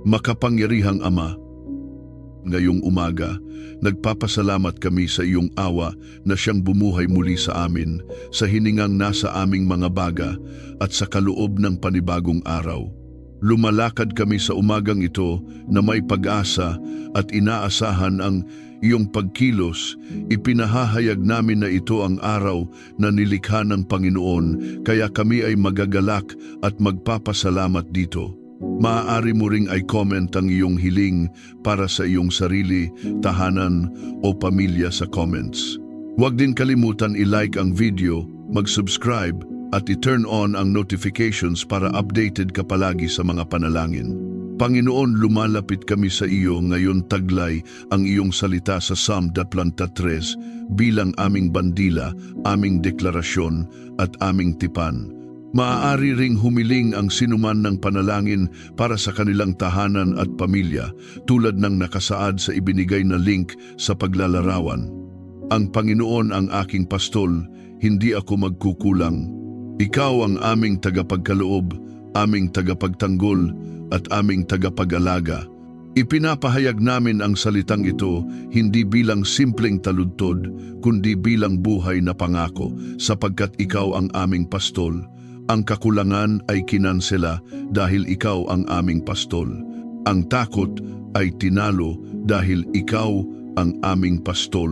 Makapangyarihang Ama, ngayong umaga, nagpapasalamat kami sa iyong awa na siyang bumuhay muli sa amin, sa hiningang nasa aming mga baga at sa kaloob ng panibagong araw. Lumalakad kami sa umagang ito na may pag-asa at inaasahan ang iyong pagkilos. Ipinahahayag namin na ito ang araw na nilikha ng Panginoon, kaya kami ay magagalak at magpapasalamat dito. Maaari mo ring i-comment ang iyong hiling para sa iyong sarili, tahanan o pamilya sa comments. Huwag din kalimutan i-like ang video, mag-subscribe at i-turn on ang notifications para updated ka palagi sa mga panalangin. Panginoon, lumalapit kami sa iyo ngayon, taglay ang iyong salita sa Psalm 23 bilang aming bandila, aming deklarasyon at aming tipan. Maaari ring humiling ang sinuman ng panalangin para sa kanilang tahanan at pamilya, tulad ng nakasaad sa ibinigay na link sa paglalarawan. Ang Panginoon ang aking pastol, hindi ako magkukulang. Ikaw ang aming tagapagkaloob, aming tagapagtanggol, at aming tagapag-alaga. Ipinapahayag namin ang salitang ito hindi bilang simpleng taludtod, kundi bilang buhay na pangako, sapagkat ikaw ang aming pastol. Ang kakulangan ay kinansela dahil ikaw ang aming pastol. Ang takot ay tinalo dahil ikaw ang aming pastol.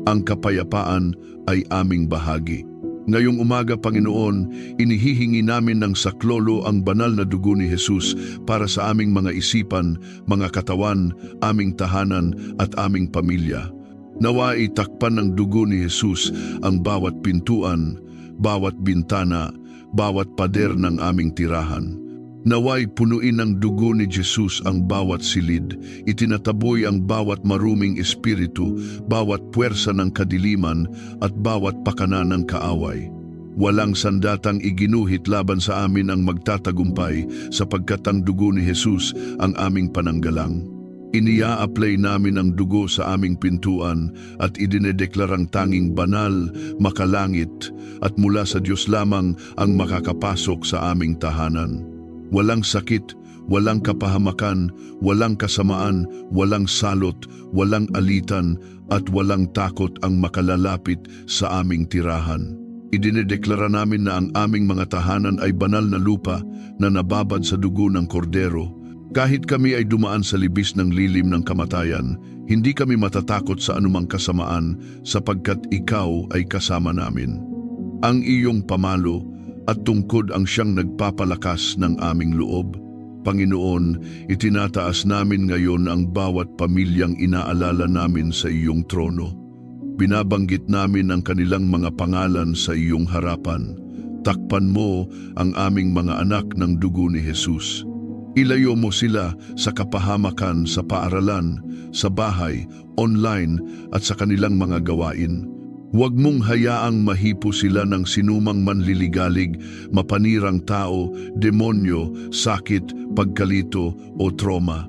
Ang kapayapaan ay aming bahagi. Ngayong umaga, Panginoon, inihihingi namin ng saklolo ang banal na dugo ni Jesus para sa aming mga isipan, mga katawan, aming tahanan at aming pamilya. Nawa itakpan ng dugo ni Jesus ang bawat pintuan, bawat bintana, bawat pader ng aming tirahan. Naway punuin ng dugo ni Jesus ang bawat silid, itinataboy ang bawat maruming espiritu, bawat puwersa ng kadiliman at bawat pakana ng kaaway. Walang sandatang iginuhit laban sa amin ang magtatagumpay, sapagkat ang dugo ni Jesus ang aming pananggalang. Inia-apply namin ang dugo sa aming pintuan at idinedeklarang tanging banal, makalangit at mula sa Diyos lamang ang makakapasok sa aming tahanan. Walang sakit, walang kapahamakan, walang kasamaan, walang salot, walang alitan at walang takot ang makalalapit sa aming tirahan. Idinedeklara namin na ang aming mga tahanan ay banal na lupa na nababad sa dugo ng kordero. Kahit kami ay dumaan sa libis ng lilim ng kamatayan, hindi kami matatakot sa anumang kasamaan sapagkat ikaw ay kasama namin. Ang iyong pamalo at tungkod ang siyang nagpapalakas ng aming loob. Panginoon, itinataas namin ngayon ang bawat pamilyang inaalala namin sa iyong trono. Binabanggit namin ang kanilang mga pangalan sa iyong harapan. Takpan mo ang aming mga anak ng dugo ni Jesus. Ilayo mo sila sa kapahamakan sa paaralan, sa bahay, online at sa kanilang mga gawain. Huwag mong hayaang mahipo sila ng sinumang manliligalig, mapanirang tao, demonyo, sakit, pagkalito o trauma.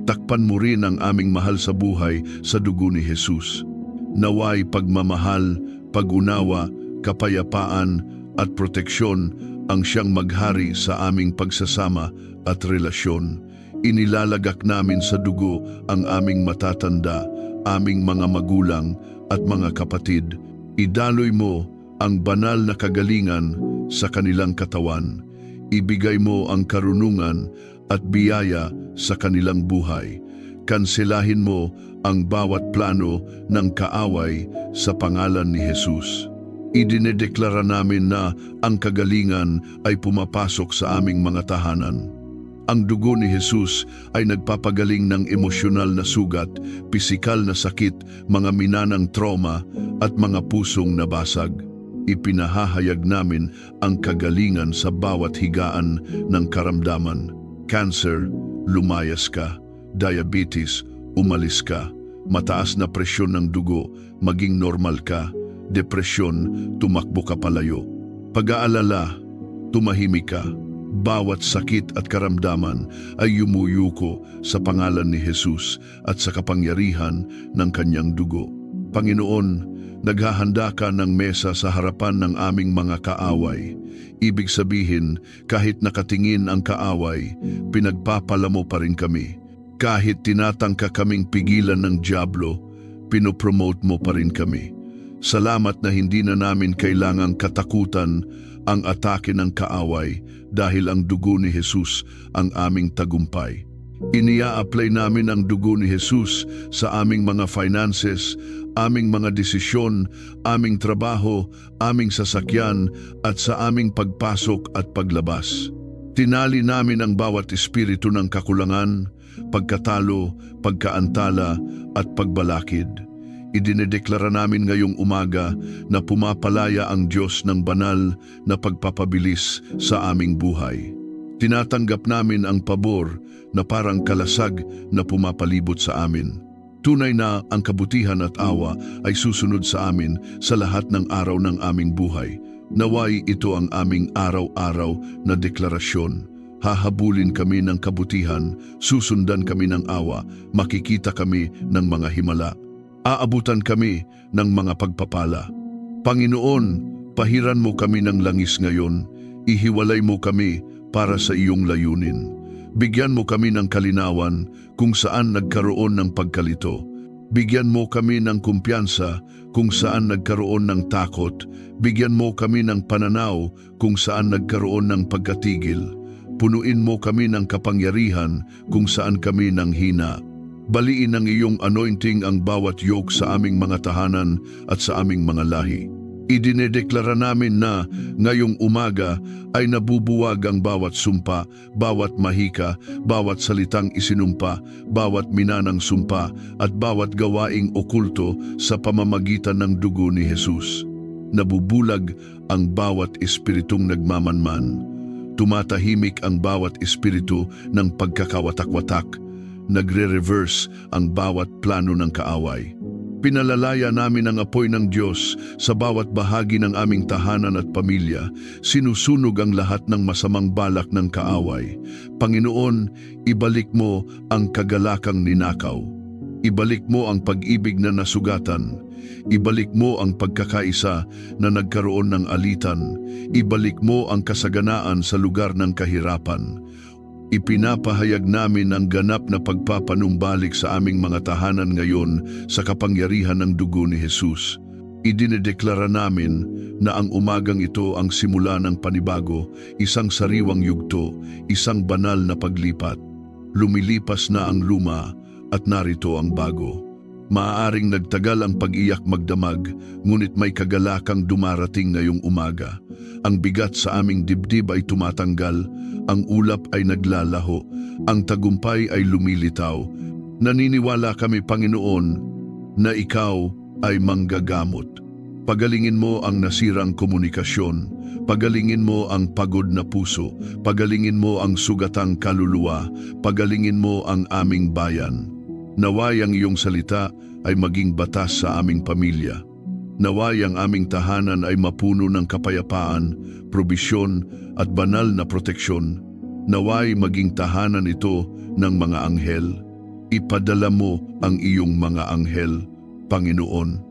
Takpan mo rin ang aming mahal sa buhay sa dugo ni Jesus. Naway pagmamahal, pag-unawa, kapayapaan at proteksyon ang siyang maghari sa aming pagsasama at relasyon. Inilalagak namin sa dugo ang aming matatanda, aming mga magulang at mga kapatid. Idaloy mo ang banal na kagalingan sa kanilang katawan. Ibigay mo ang karunungan at biyaya sa kanilang buhay. Kanselahin mo ang bawat plano ng kaaway sa pangalan ni Jesus. Idinedeklara namin na ang kagalingan ay pumapasok sa aming mga tahanan. Ang dugo ni Jesus ay nagpapagaling ng emosyonal na sugat, pisikal na sakit, mga minanang trauma at mga pusong nabasag. Ipinahahayag namin ang kagalingan sa bawat higaan ng karamdaman. Cancer, lumayas ka. Diabetes, umalis ka. Mataas na presyon ng dugo, maging normal ka. Depresyon, tumakbo ka palayo. Pag-aalala, tumahimik ka. Bawat sakit at karamdaman ay yumuyuko sa pangalan ni Jesus at sa kapangyarihan ng kanyang dugo. Panginoon, Naghahanda ka ng mesa sa harapan ng aming mga kaaway. Ibig sabihin, kahit nakatingin ang kaaway, pinagpapala mo pa rin kami. Kahit tinatangka kaming pigilan ng dyablo, pinopromote mo pa rin kami. Salamat na hindi na namin kailangang katakutan ang atake ng kaaway dahil ang dugo ni Jesus ang aming tagumpay. Inia-apply namin ang dugo ni Jesus sa aming mga finances, aming mga desisyon, aming trabaho, aming sasakyan at sa aming pagpasok at paglabas. Tinali namin ang bawat espiritu ng kakulangan, pagkatalo, pagkaantala at pagbalakid. Idinedeklara namin ngayong umaga na pumapalaya ang Diyos ng banal na pagpapabilis sa aming buhay. Tinatanggap namin ang pabor na parang kalasag na pumapalibot sa amin. Tunay na ang kabutihan at awa ay susunod sa amin sa lahat ng araw ng aming buhay. Naway ito ang aming araw-araw na deklarasyon. Hahabulin kami ng kabutihan, susundan kami ng awa, makikita kami ng mga himala. Aabutan kami ng mga pagpapala. Panginoon, pahiran mo kami ng langis ngayon, ihiwalay mo kami para sa iyong layunin. Bigyan mo kami ng kalinawan kung saan nagkaroon ng pagkalito. Bigyan mo kami ng kumpiyansa kung saan nagkaroon ng takot. Bigyan mo kami ng pananaw kung saan nagkaroon ng pagkatigil. Punuin mo kami ng kapangyarihan kung saan kami nang hina. Baliin ng iyong anointing ang bawat yoke sa aming mga tahanan at sa aming mga lahi. Idinedeklara namin na ngayong umaga ay nabubuwag ang bawat sumpa, bawat mahika, bawat salitang isinumpa, bawat minanang sumpa at bawat gawaing okulto sa pamamagitan ng dugo ni Jesus. Nabubulag ang bawat espiritong nagmamanman. Tumatahimik ang bawat espiritu ng pagkakawatak-watak. Nagre-reverse ang bawat plano ng kaaway. Pinalalaya namin ang apoy ng Diyos sa bawat bahagi ng aming tahanan at pamilya. Sinusunog ang lahat ng masamang balak ng kaaway. Panginoon, ibalik mo ang kagalakang ninakaw. Ibalik mo ang pag-ibig na nasugatan. Ibalik mo ang pagkakaisa na nagkaroon ng alitan. Ibalik mo ang kasaganaan sa lugar ng kahirapan. Ipinapahayag namin ang ganap na pagpapanumbalik sa aming mga tahanan ngayon sa kapangyarihan ng dugo ni Jesus. Idinedeklara namin na ang umagang ito ang simula ng panibago, isang sariwang yugto, isang banal na paglipat. Lumilipas na ang luma at narito ang bago. Maaaring nagtagal ang pag-iyak magdamag, ngunit may kagalakang dumarating ngayong umaga. Ang bigat sa aming dibdib ay tumatanggal, ang ulap ay naglalaho, ang tagumpay ay lumilitaw. Naniniwala kami, Panginoon, na Ikaw ay manggagamot. Pagalingin mo ang nasirang komunikasyon, pagalingin mo ang pagod na puso, pagalingin mo ang sugatang kaluluwa, pagalingin mo ang aming bayan. Naway ang iyong salita ay maging batas sa aming pamilya. Naway ang aming tahanan ay mapuno ng kapayapaan, probisyon at banal na proteksyon. Naway maging tahanan ito ng mga anghel. Ipadala mo ang iyong mga anghel, Panginoon.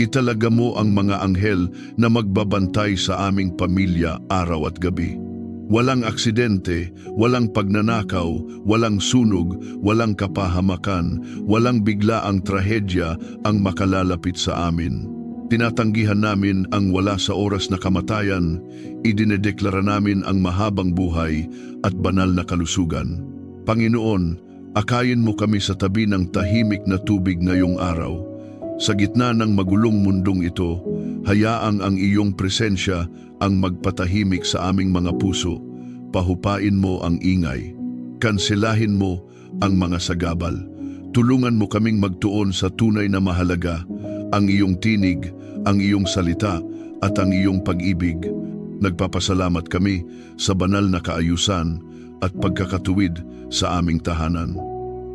Italaga mo ang mga anghel na magbabantay sa aming pamilya araw at gabi. Walang aksidente, walang pagnanakaw, walang sunog, walang kapahamakan, walang biglaang trahedya ang makalalapit sa amin. Tinatanggihan namin ang wala sa oras na kamatayan, idinedeklara namin ang mahabang buhay at banal na kalusugan. Panginoon, akayin mo kami sa tabi ng tahimik na tubig ngayong araw. Sa gitna ng magulong mundong ito, hayaang ang iyong presensya ang magpatahimik sa aming mga puso. Pahupain mo ang ingay. Kanselahin mo ang mga sagabal. Tulungan mo kaming magtuon sa tunay na mahalaga, ang iyong tinig, ang iyong salita at ang iyong pag-ibig. Nagpapasalamat kami sa banal na kaayusan at pagkakatuwid sa aming tahanan.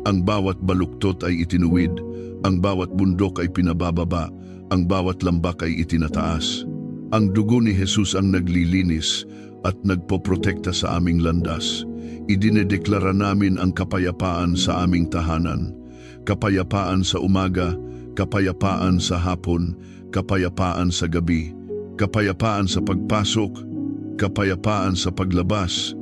Ang bawat baluktot ay itinuwid, ang bawat bundok ay pinabababa, ang bawat lambak ay itinataas. Ang dugo ni Jesus ang naglilinis at nagpoprotekta sa aming landas. Idinedeklara namin ang kapayapaan sa aming tahanan. Kapayapaan sa umaga, kapayapaan sa hapon, kapayapaan sa gabi, kapayapaan sa pagpasok, kapayapaan sa paglabas,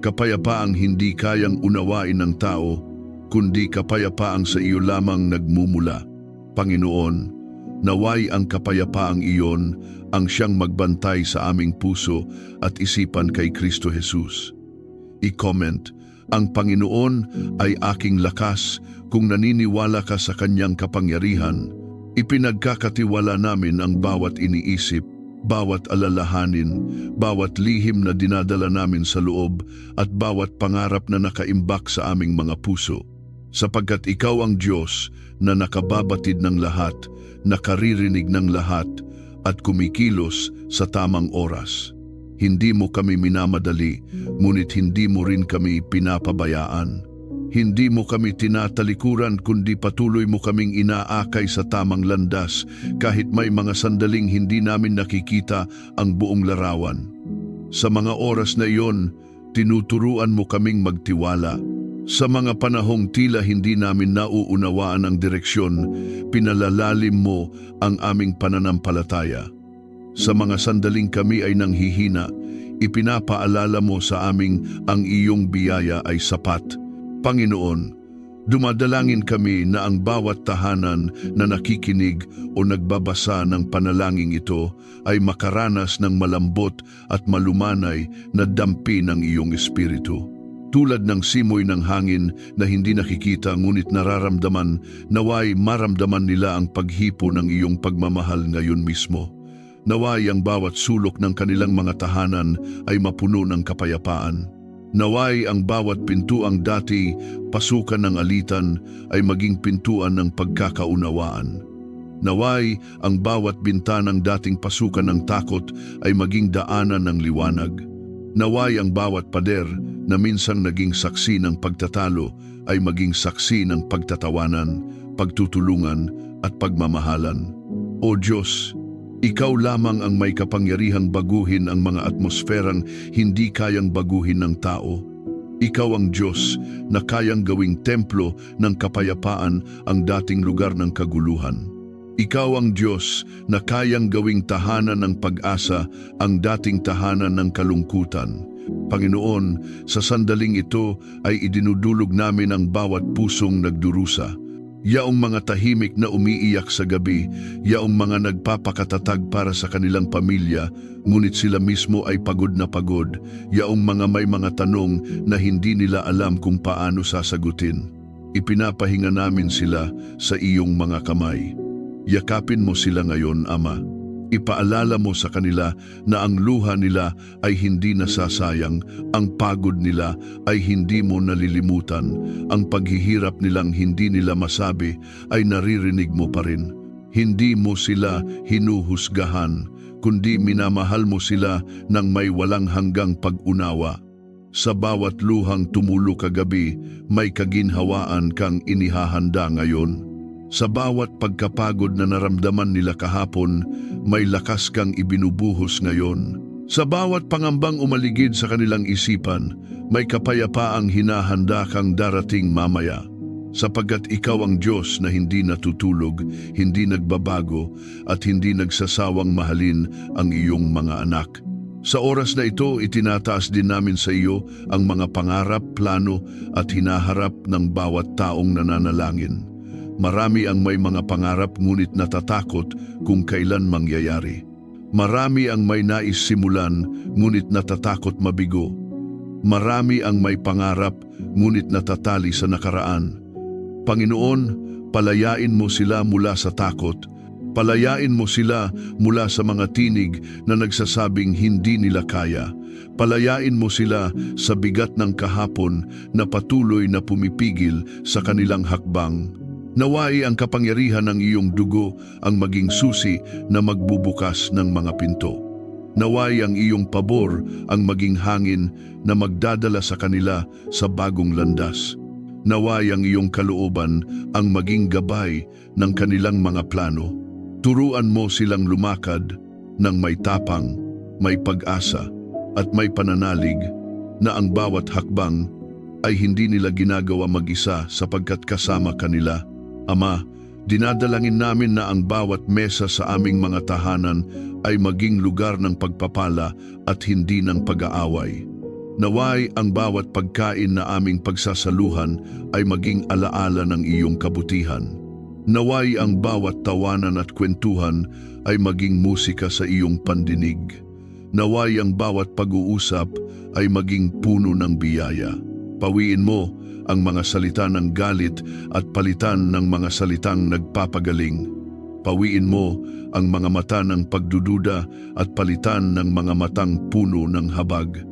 kapayapaang hindi kayang unawain ng tao, kundi kapayapaang sa iyo lamang nagmumula. Panginoon, naway ang kapayapaang iyon ang siyang magbantay sa aming puso at isipan kay Kristo Jesus. I-comment, ang Panginoon ay aking lakas kung naniniwala ka sa kanyang kapangyarihan. Ipinagkakatiwala namin ang bawat iniisip, bawat alalahanin, bawat lihim na dinadala namin sa loob at bawat pangarap na nakaimbak sa aming mga puso. Sapagkat ikaw ang Diyos na nakababatid ng lahat, nakaririnig ng lahat, at kumikilos sa tamang oras. Hindi mo kami minamadali, ngunit hindi mo rin kami pinapabayaan. Hindi mo kami tinatalikuran kundi patuloy mo kaming inaakay sa tamang landas kahit may mga sandaling hindi namin nakikita ang buong larawan. Sa mga oras na iyon, tinuturuan mo kaming magtiwala. Sa mga panahong tila hindi namin nauunawaan ang direksyon, pinalalalim mo ang aming pananampalataya. Sa mga sandaling kami ay nanghihina, ipinapaalala mo sa aming ang iyong biyaya ay sapat. Panginoon, dumadalangin kami na ang bawat tahanan na nakikinig o nagbabasa ng panalangin ito ay makaranas ng malambot at malumanay na dampi ng iyong espiritu. Tulad ng simoy ng hangin na hindi nakikita ngunit nararamdaman, naway maramdaman nila ang paghipo ng iyong pagmamahal ngayon mismo. Naway ang bawat sulok ng kanilang mga tahanan ay mapuno ng kapayapaan. Naway ang bawat pintuang dati pasukan ng alitan ay maging pintuan ng pagkakaunawaan. Naway ang bawat bintanang dating pasukan ng takot ay maging daanan ng liwanag. Naway ang bawat pader na minsang naging saksi ng pagtatalo ay maging saksi ng pagtatawanan, pagtutulungan at pagmamahalan. O Diyos, ikaw lamang ang may kapangyarihang baguhin ang mga atmosferang hindi kayang baguhin ng tao. Ikaw ang Diyos na kayang gawing templo ng kapayapaan ang dating lugar ng kaguluhan. Ikaw ang Diyos na kayang gawing tahanan ng pag-asa ang dating tahanan ng kalungkutan. Panginoon, sa sandaling ito ay idinudulog namin ang bawat pusong nagdurusa. Yaong mga tahimik na umiiyak sa gabi, yaong mga nagpapakatatag para sa kanilang pamilya, ngunit sila mismo ay pagod na pagod, yaong mga may mga tanong na hindi nila alam kung paano sasagutin. Ipinapahinga namin sila sa iyong mga kamay. Yakapin mo sila ngayon, Ama. Ipaalala mo sa kanila na ang luha nila ay hindi nasasayang, ang pagod nila ay hindi mo nalilimutan, ang paghihirap nilang hindi nila masabi ay naririnig mo pa rin. Hindi mo sila hinuhusgahan, kundi minamahal mo sila ng may walang hanggang pag-unawa. Sa bawat luhang tumulo kagabi, may kaginhawaan kang inihahanda ngayon. Sa bawat pagkapagod na naramdaman nila kahapon, may lakas kang ibinubuhos ngayon. Sa bawat pangambang umaligid sa kanilang isipan, may kapayapaang hinahanda kang darating mamaya. Sapagkat ikaw ang Diyos na hindi natutulog, hindi nagbabago, at hindi nagsasawang mahalin ang iyong mga anak. Sa oras na ito, itinataas din namin sa iyo ang mga pangarap, plano at hinaharap ng bawat taong nananalangin. Marami ang may mga pangarap ngunit natatakot kung kailan mangyayari. Marami ang may nais simulan ngunit natatakot mabigo. Marami ang may pangarap ngunit natatali sa nakaraan. Panginoon, palayain mo sila mula sa takot. Palayain mo sila mula sa mga tinig na nagsasabing hindi nila kaya. Palayain mo sila sa bigat ng kahapon na patuloy na pumipigil sa kanilang hakbang. Naway ang kapangyarihan ng iyong dugo ang maging susi na magbubukas ng mga pinto. Naway ang iyong pabor ang maging hangin na magdadala sa kanila sa bagong landas. Naway ang iyong kalooban ang maging gabay ng kanilang mga plano. Turuan mo silang lumakad ng may tapang, may pag-asa at may pananalig na ang bawat hakbang ay hindi nila ginagawa mag-isa sapagkat kasama kanila. Ama, Dinadalangin namin na ang bawat mesa sa aming mga tahanan ay maging lugar ng pagpapala at hindi ng pag-aaway. Naway ang bawat pagkain na aming pagsasaluhan ay maging alaala ng iyong kabutihan. Naway ang bawat tawanan at kwentuhan ay maging musika sa iyong pandinig. Naway ang bawat pag-uusap ay maging puno ng biyaya. Pawiin mo ang mga salita ng galit at palitan ng mga salitang nagpapagaling. Pawiin mo ang mga mata ng pagdududa at palitan ng mga matang puno ng habag.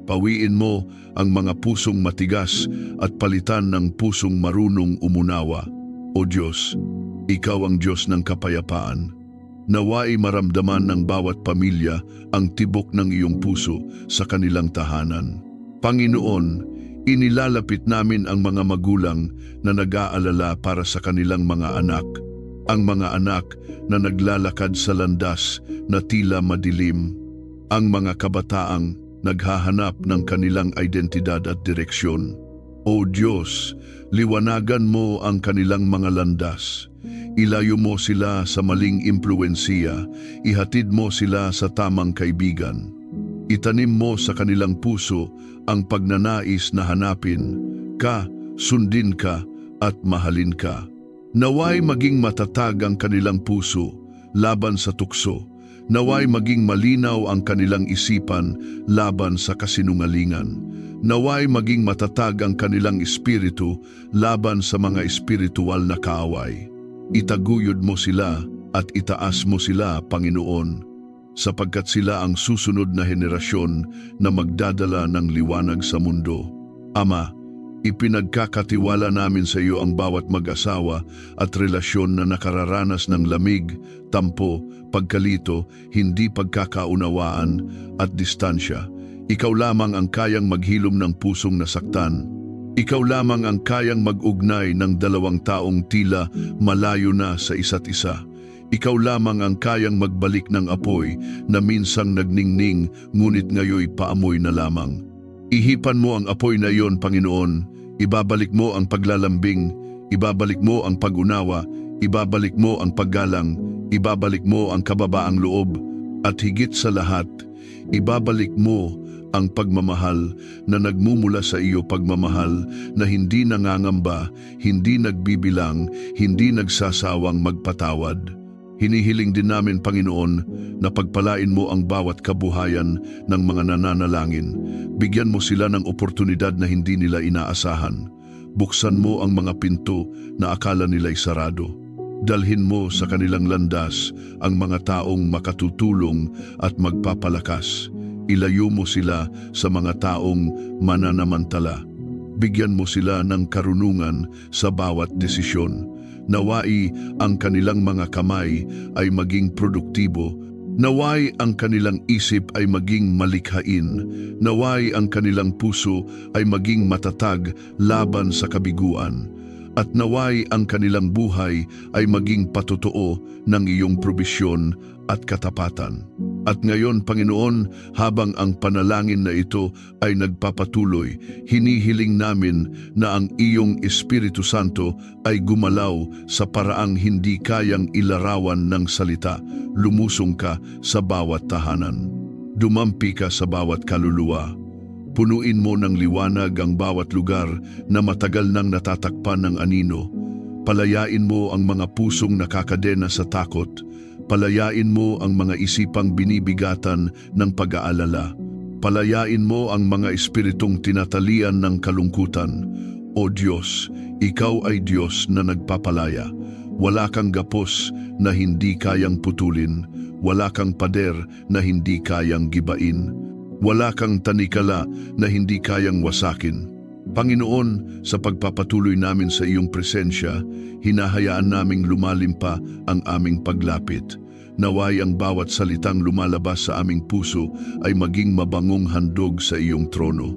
Pawiin mo ang mga pusong matigas at palitan ng pusong marunong umunawa. O Diyos, Ikaw ang Diyos ng kapayapaan. Naway maramdaman ng bawat pamilya ang tibok ng iyong puso sa kanilang tahanan. Panginoon, inilalapit namin ang mga magulang na nag-aalala para sa kanilang mga anak. Ang mga anak na naglalakad sa landas na tila madilim. Ang mga kabataang naghahanap ng kanilang identidad at direksyon. O Diyos, liwanagan mo ang kanilang mga landas. Ilayo mo sila sa maling impluwensiya, ihatid mo sila sa tamang kaibigan. Itanim mo sa kanilang puso ang pagnanais na hanapin ka, sundin ka, at mahalin ka. Naway maging matatag ang kanilang puso laban sa tukso. Naway maging malinaw ang kanilang isipan laban sa kasinungalingan. Naway maging matatag ang kanilang espiritu laban sa mga espiritual na kaaway. Itaguyod mo sila at itaas mo sila, Panginoon, sapagkat sila ang susunod na henerasyon na magdadala ng liwanag sa mundo. Ama, ipinagkakatiwala namin sa iyo ang bawat mag-asawa at relasyon na nakararanas ng lamig, tampo, pagkalito, hindi pagkakaunawaan at distansya. Ikaw lamang ang kayang maghilom ng pusong nasaktan. Ikaw lamang ang kayang mag-ugnay ng dalawang taong tila malayo na sa isa't isa. Ikaw lamang ang kayang magbalik ng apoy na minsang nagningning ngunit ngayoy paamoy na lamang. Ihipan mo ang apoy na iyon, Panginoon. Ibabalik mo ang paglalambing, ibabalik mo ang pag-unawa, ibabalik mo ang paggalang, ibabalik mo ang kababaang loob, at higit sa lahat, ibabalik mo ang pagmamahal na nagmumula sa iyo, pagmamahal na hindi nangangamba, hindi nagbibilang, hindi nagsasawang magpatawad. Hinihiling din namin, Panginoon, na pagpalain mo ang bawat kabuhayan ng mga nananalangin. Bigyan mo sila ng oportunidad na hindi nila inaasahan. Buksan mo ang mga pinto na akala nila'y sarado. Dalhin mo sa kanilang landas ang mga taong makatutulong at magpapalakas. Ilayo mo sila sa mga taong mananamantala. Bigyan mo sila ng karunungan sa bawat desisyon. Naway ang kanilang mga kamay ay maging produktibo. Naway ang kanilang isip ay maging malikhain. Naway ang kanilang puso ay maging matatag laban sa kabiguan. At naway ang kanilang buhay ay maging patotoo ng iyong probisyon at katapatan. At ngayon, Panginoon, habang ang panalangin na ito ay nagpapatuloy, hinihiling namin na ang iyong Espiritu Santo ay gumalaw sa paraang hindi kayang ilarawan ng salita. Lumusong ka sa bawat tahanan. Dumampi ka sa bawat kaluluwa. Punuin mo ng liwanag ang bawat lugar na matagal nang natatakpan ng anino. Palayain mo ang mga pusong nakakadena sa takot. Palayain mo ang mga isipang binibigatan ng pag-aalala. Palayain mo ang mga espiritong tinatalian ng kalungkutan. O Diyos, Ikaw ay Diyos na nagpapalaya. Wala kang gapos na hindi kayang putulin. Wala kang pader na hindi kayang gibain. Wala kang tanikala na hindi kayang wasakin. Panginoon, sa pagpapatuloy namin sa iyong presensya, hinahayaan naming lumalim pa ang aming paglapit. Naway ang bawat salitang lumalabas sa aming puso ay maging mabangong handog sa iyong trono.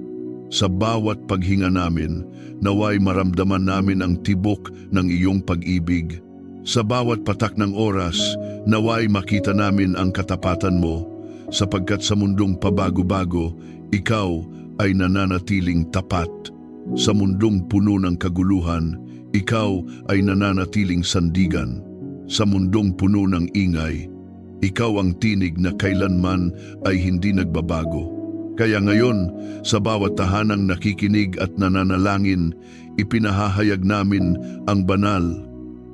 Sa bawat paghinga namin, naway maramdaman namin ang tibok ng iyong pag-ibig. Sa bawat patak ng oras, naway makita namin ang katapatan mo, sapagkat sa mundong pabago-bago, ikaw ay nananatiling tapat. Sa mundong puno ng kaguluhan, Ikaw ay nananatiling sandigan. Sa mundong puno ng ingay, ikaw ang tinig na kailanman ay hindi nagbabago. Kaya ngayon, sa bawat tahanang nakikinig at nananalangin, ipinahahayag namin ang banal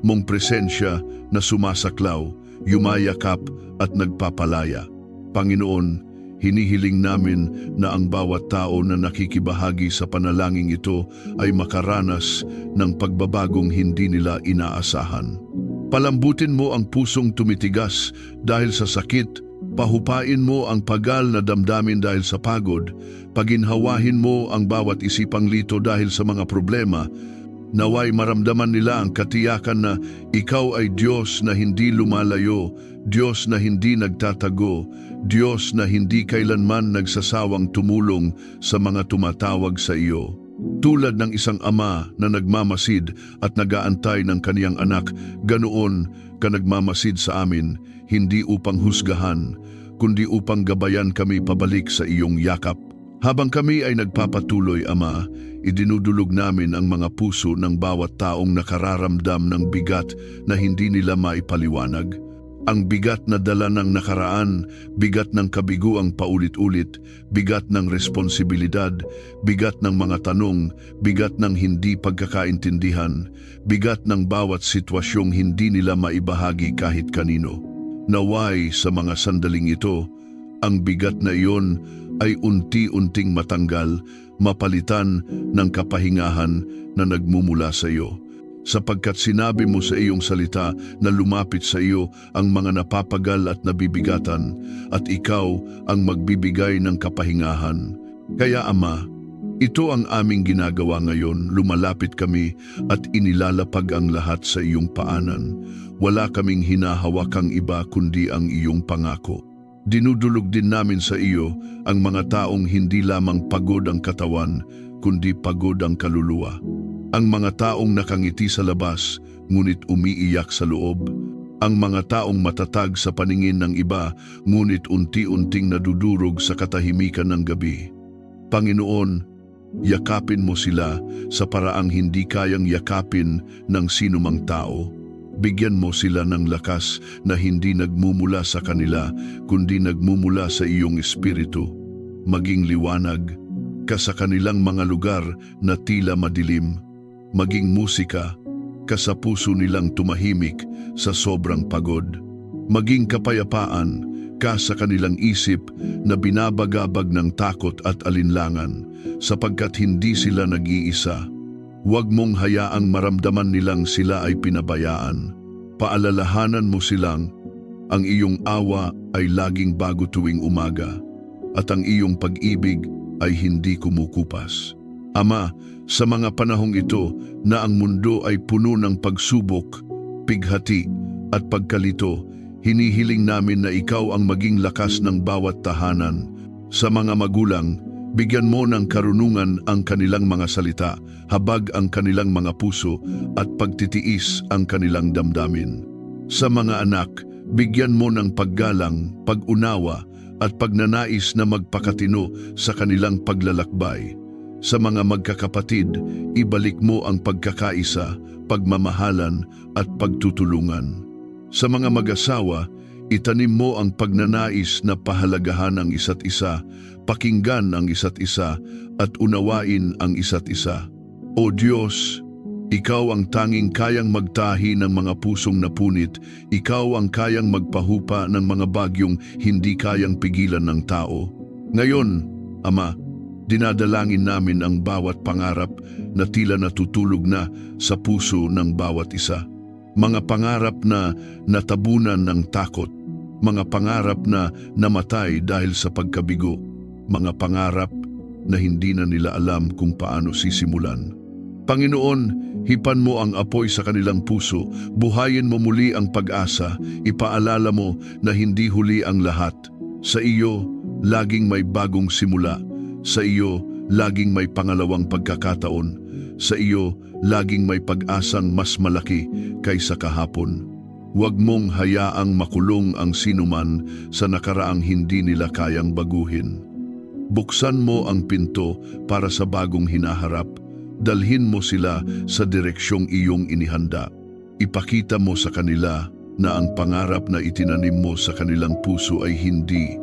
mong presensya na sumasaklaw, yumayakap at nagpapalaya. Panginoon, hinihiling namin na ang bawat tao na nakikibahagi sa panalangin ito ay makaranas ng pagbabagong hindi nila inaasahan. Palambutin mo ang pusong tumitigas dahil sa sakit, pahupain mo ang pagal na damdamin dahil sa pagod, paginhawahin mo ang bawat isipang lito dahil sa mga problema. Naway maramdaman nila ang katiyakan na ikaw ay Diyos na hindi lumalayo, Diyos na hindi nagtatago, Diyos na hindi kailanman nagsasawang tumulong sa mga tumatawag sa iyo. Tulad ng isang ama na nagmamasid at nagaantay ng kaniyang anak, ganoon ka nagmamasid sa amin, hindi upang husgahan, kundi upang gabayan kami pabalik sa iyong yakap. Habang kami ay nagpapatuloy, Ama, idinudulog namin ang mga puso ng bawat taong nakararamdam ng bigat na hindi nila maipaliwanag. Ang bigat na dala ng nakaraan, bigat ng kabiguang paulit-ulit, bigat ng responsibilidad, bigat ng mga tanong, bigat ng hindi pagkakaintindihan, bigat ng bawat sitwasyong hindi nila maibahagi kahit kanino. Naway sa mga sandaling ito, ang bigat na iyon ay unti-unting matanggal, mapalitan ng kapahingahan na nagmumula sa iyo. Sapagkat sinabi mo sa iyong salita na lumapit sa iyo ang mga napapagal at nabibigatan, at ikaw ang magbibigay ng kapahingahan. Kaya Ama, ito ang aming ginagawa ngayon, lumalapit kami at inilalapag ang lahat sa iyong paanan. Wala kaming hinahawakang iba kundi ang iyong pangako. Dinudulog din namin sa iyo ang mga taong hindi lamang pagod ang katawan, kundi pagod ang kaluluwa. Ang mga taong nakangiti sa labas, ngunit umiiyak sa loob. Ang mga taong matatag sa paningin ng iba, ngunit unti-unting nadudurog sa katahimikan ng gabi. Panginoon, yakapin mo sila sa paraang hindi kayang yakapin ng sinumang tao. Bigyan mo sila ng lakas na hindi nagmumula sa kanila, kundi nagmumula sa iyong espiritu. Maging liwanag ka sa kanilang mga lugar na tila madilim. Maging musika ka sa puso nilang tumahimik sa sobrang pagod. Maging kapayapaan ka sa kanilang isip na binabagabag ng takot at alinlangan, sapagkat hindi sila nag-iisa. Huwag mong hayaang maramdaman nilang sila ay pinabayaan. Paalalahanan mo silang ang iyong awa ay laging bago tuwing umaga at ang iyong pag-ibig ay hindi kumukupas. Ama, sa mga panahong ito na ang mundo ay puno ng pagsubok, pighati at pagkalito, hinihiling namin na ikaw ang maging lakas ng bawat tahanan. Sa mga magulang, bigyan mo ng karunungan ang kanilang mga salita, habag ang kanilang mga puso at pagtitiis ang kanilang damdamin. Sa mga anak, bigyan mo ng paggalang, pag-unawa at pagnanais na magpakatino sa kanilang paglalakbay. Sa mga magkakapatid, ibalik mo ang pagkakaisa, pagmamahalan at pagtutulungan. Sa mga mag-asawa, itanim mo ang pagnanais na pahalagahan ang isa't isa, pakinggan ang isa't isa at unawain ang isa't isa. O Diyos, ikaw ang tanging kayang magtahi ng mga pusong napunit, ikaw ang kayang magpahupa ng mga bagyong hindi kayang pigilan ng tao. Ngayon, Ama, dinadalangin namin ang bawat pangarap na tila natutulog na sa puso ng bawat isa. Mga pangarap na natabunan ng takot, mga pangarap na namatay dahil sa pagkabigo, mga pangarap na hindi na nila alam kung paano sisimulan. Panginoon, hipan mo ang apoy sa kanilang puso, buhayin mo muli ang pag-asa, ipaalala mo na hindi huli ang lahat. Sa iyo, laging may bagong simula. Sa iyo, laging may pangalawang pagkakataon. Sa iyo, laging may pag-asang mas malaki kaysa kahapon. Huwag mong hayaang makulong ang sinuman sa nakaraang hindi nila kayang baguhin. Buksan mo ang pinto para sa bagong hinaharap, Dalhin mo sila sa direksyong iyong inihanda. Ipakita mo sa kanila na ang pangarap na itinanim mo sa kanilang puso ay hindi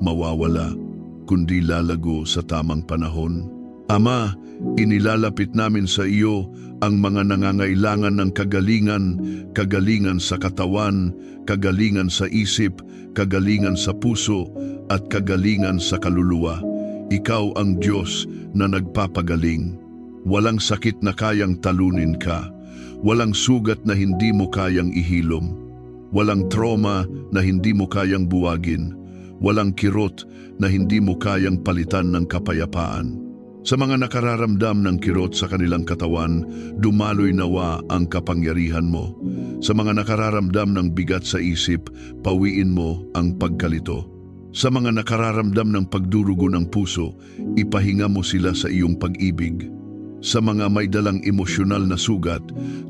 mawawala, kundi lalago sa tamang panahon. Ama, inilalapit namin sa iyo ang mga nangangailangan ng kagalingan sa katawan, kagalingan sa isip, kagalingan sa puso, at kagalingan sa kaluluwa. Ikaw ang Diyos na nagpapagaling. Walang sakit na kayang talunin ka. Walang sugat na hindi mo kayang ihilom. Walang trauma na hindi mo kayang buwagin. Walang kirot na hindi mo kayang palitan ng kapayapaan. Sa mga nakararamdam ng kirot sa kanilang katawan, dumaloy nawa ang kapangyarihan mo. Sa mga nakararamdam ng bigat sa isip, pawiin mo ang pagkalito. Sa mga nakararamdam ng pagdurugo ng puso, ipahinga mo sila sa iyong pag-ibig. Sa mga may dalang emosyonal na sugat,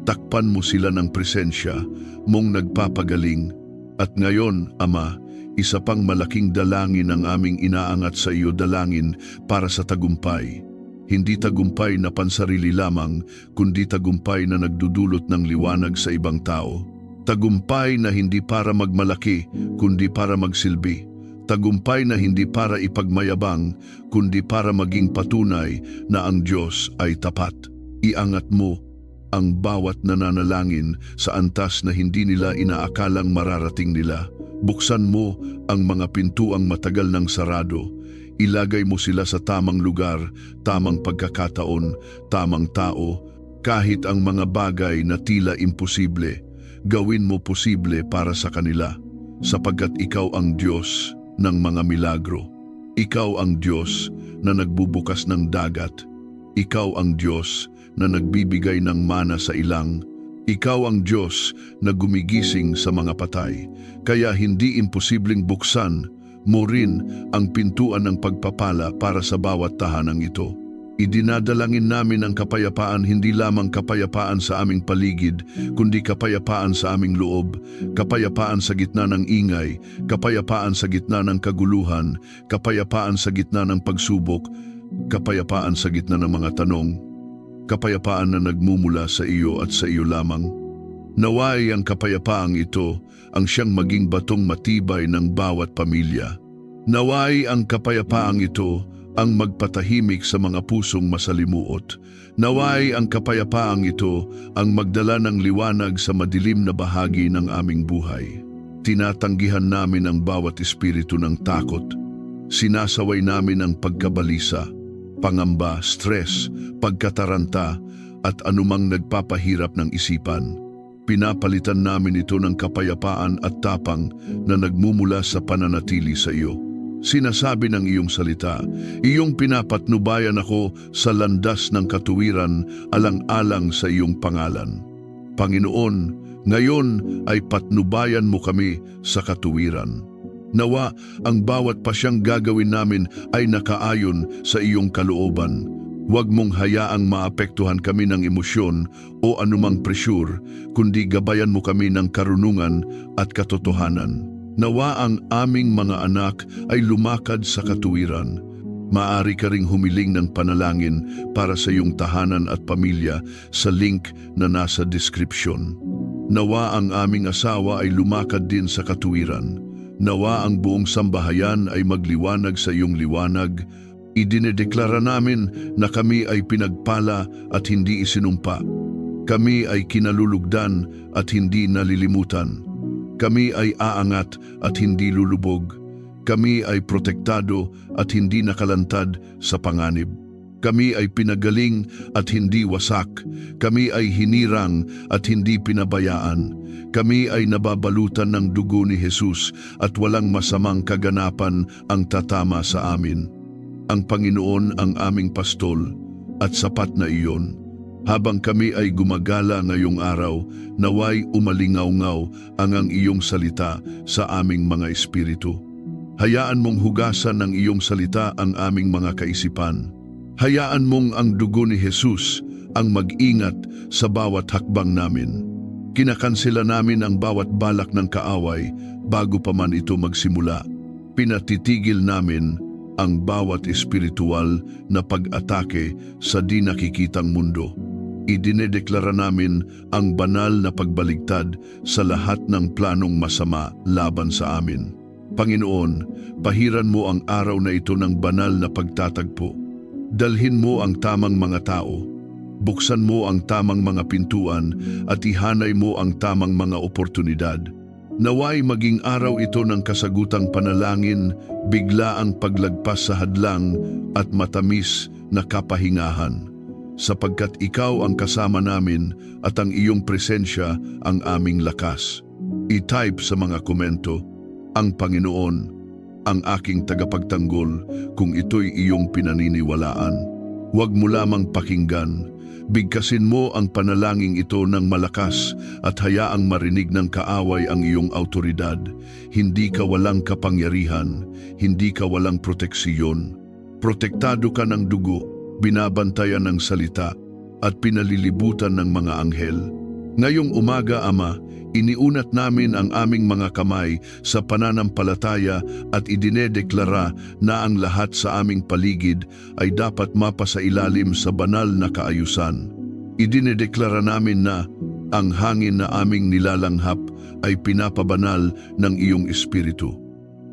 takpan mo sila ng presensya mong nagpapagaling. At ngayon, Ama, isa pang malaking dalangin ang aming inaangat sa iyo, dalangin para sa tagumpay. Hindi tagumpay na pansarili lamang, kundi tagumpay na nagdudulot ng liwanag sa ibang tao. Tagumpay na hindi para magmalaki, kundi para magsilbi. Tagumpay na hindi para ipagmayabang, kundi para maging patunay na ang Diyos ay tapat. Iangat mo ang bawat nananalangin sa antas na hindi nila inaakalang mararating nila. Buksan mo ang mga pintuang matagal nang sarado. Ilagay mo sila sa tamang lugar, tamang pagkakataon, tamang tao. Kahit ang mga bagay na tila imposible, gawin mo posible para sa kanila, sapagkat ikaw ang Diyos ng mga milagro. Ikaw ang Diyos na nagbubukas ng dagat. Ikaw ang Diyos na nagbibigay ng mana sa ilang. Ikaw ang Diyos na gumigising sa mga patay. Kaya hindi imposibleng buksan mo rin ang pintuan ng pagpapala para sa bawat tahanang ito. Idinadalangin namin ang kapayapaan, hindi lamang kapayapaan sa aming paligid, kundi kapayapaan sa aming loob, kapayapaan sa gitna ng ingay, kapayapaan sa gitna ng kaguluhan, kapayapaan sa gitna ng pagsubok, kapayapaan sa gitna ng mga tanong, kapayapaan na nagmumula sa iyo at sa iyo lamang. Naway ang kapayapaang ito ang siyang maging batong matibay ng bawat pamilya. Naway ang kapayapaang ito ang magpatahimik sa mga pusong masalimuot. Naway ang kapayapaang ito ang magdala ng liwanag sa madilim na bahagi ng aming buhay. Tinatanggihan namin ang bawat espiritu ng takot. Sinasaway namin ang pagkabalisa, pangamba, stress, pagkataranta, at anumang nagpapahirap ng isipan. Pinapalitan namin ito ng kapayapaan at tapang na nagmumula sa pananatili sa iyo. Sinasabi ng iyong salita, iyong pinapatnubayan ako sa landas ng katuwiran alang-alang sa iyong pangalan. Panginoon, ngayon ay patnubayan mo kami sa katuwiran. Nawa ang bawat pasyang gagawin namin ay nakaayon sa iyong kalooban. Huwag mong hayaang maapektuhan kami ng emosyon o anumang presyur, kundi gabayan mo kami ng karunungan at katotohanan. Nawa ang aming mga anak ay lumakad sa katuwiran. Maaari ka ring humiling ng panalangin para sa iyong tahanan at pamilya sa link na nasa description. Nawa ang aming asawa ay lumakad din sa katuwiran. Nawa ang buong sambahayan ay magliwanag sa iyong liwanag. Idinedeklara namin na kami ay pinagpala at hindi isinumpa. Kami ay kinalulugdan at hindi nalilimutan. Kami ay aangat at hindi lulubog. Kami ay protektado at hindi nakalantad sa panganib. Kami ay pinagaling at hindi wasak. Kami ay hinirang at hindi pinabayaan. Kami ay nababalutan ng dugo ni Jesus at walang masamang kaganapan ang tatama sa amin. Ang Panginoon ang aming pastol at sapat na iyon. Habang kami ay gumagala ngayong araw, naway umalingaw-ngaw ang iyong salita sa aming mga espiritu. Hayaan mong hugasan ng iyong salita ang aming mga kaisipan. Hayaan mong ang dugo ni Jesus ang mag-ingat sa bawat hakbang namin. Kinakansela namin ang bawat balak ng kaaway bago pa man ito magsimula. Pinatitigil namin ang bawat espiritual na pag-atake sa di nakikitang mundo. Idinedeklara namin ang banal na pagbaligtad sa lahat ng planong masama laban sa amin. Panginoon, pahiran mo ang araw na ito ng banal na pagtatagpo. Dalhin mo ang tamang mga tao. Buksan mo ang tamang mga pintuan at ihanay mo ang tamang mga oportunidad. Naway maging araw ito ng kasagutang panalangin, biglaang paglagpas sa hadlang at matamis na kapahingahan. Sapagkat ikaw ang kasama namin at ang iyong presensya ang aming lakas. I-type sa mga komento, ang Panginoon, ang aking tagapagtanggol kung ito'y iyong pinaniniwalaan. Huwag mo lamang pakinggan. Bigkasin mo ang panalangin ito ng malakas at hayaang marinig ng kaaway ang iyong autoridad. Hindi ka walang kapangyarihan, hindi ka walang proteksiyon. Protektado ka ng dugo, binabantayan ng salita, at pinalilibutan ng mga anghel. Ngayong umaga, Ama, iniunat namin ang aming mga kamay sa pananampalataya at idinedeklara na ang lahat sa aming paligid ay dapat mapasailalim sa banal na kaayusan. Idinedeklara namin na ang hangin na aming nilalanghap ay pinapabanal ng iyong espiritu.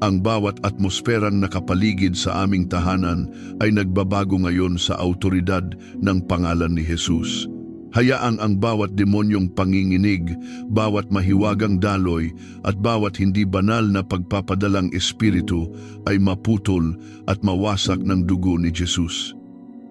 Ang bawat atmosferang nakapaligid sa aming tahanan ay nagbabago ngayon sa autoridad ng pangalan ni Jesus. Hayaang ang bawat demonyong panginginig, bawat mahiwagang daloy at bawat hindi banal na pagpapadalang espiritu ay maputol at mawasak ng dugo ni Jesus.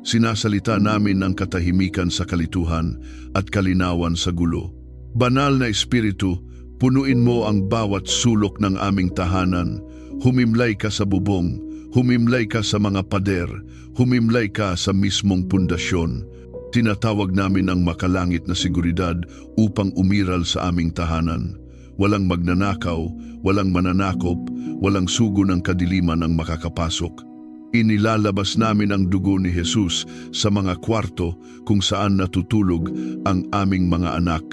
Sinasalita namin ang katahimikan sa kalituhan at kalinawan sa gulo. Banal na espiritu, punuin mo ang bawat sulok ng aming tahanan. Humimlay ka sa bubong, humimlay ka sa mga pader, humimlay ka sa mismong pundasyon. Tinatawag namin ang makalangit na seguridad upang umiral sa aming tahanan. Walang magnanakaw, walang mananakop, walang sugo ng kadiliman ang makakapasok. Inilalabas namin ang dugo ni Jesus sa mga kwarto kung saan natutulog ang aming mga anak.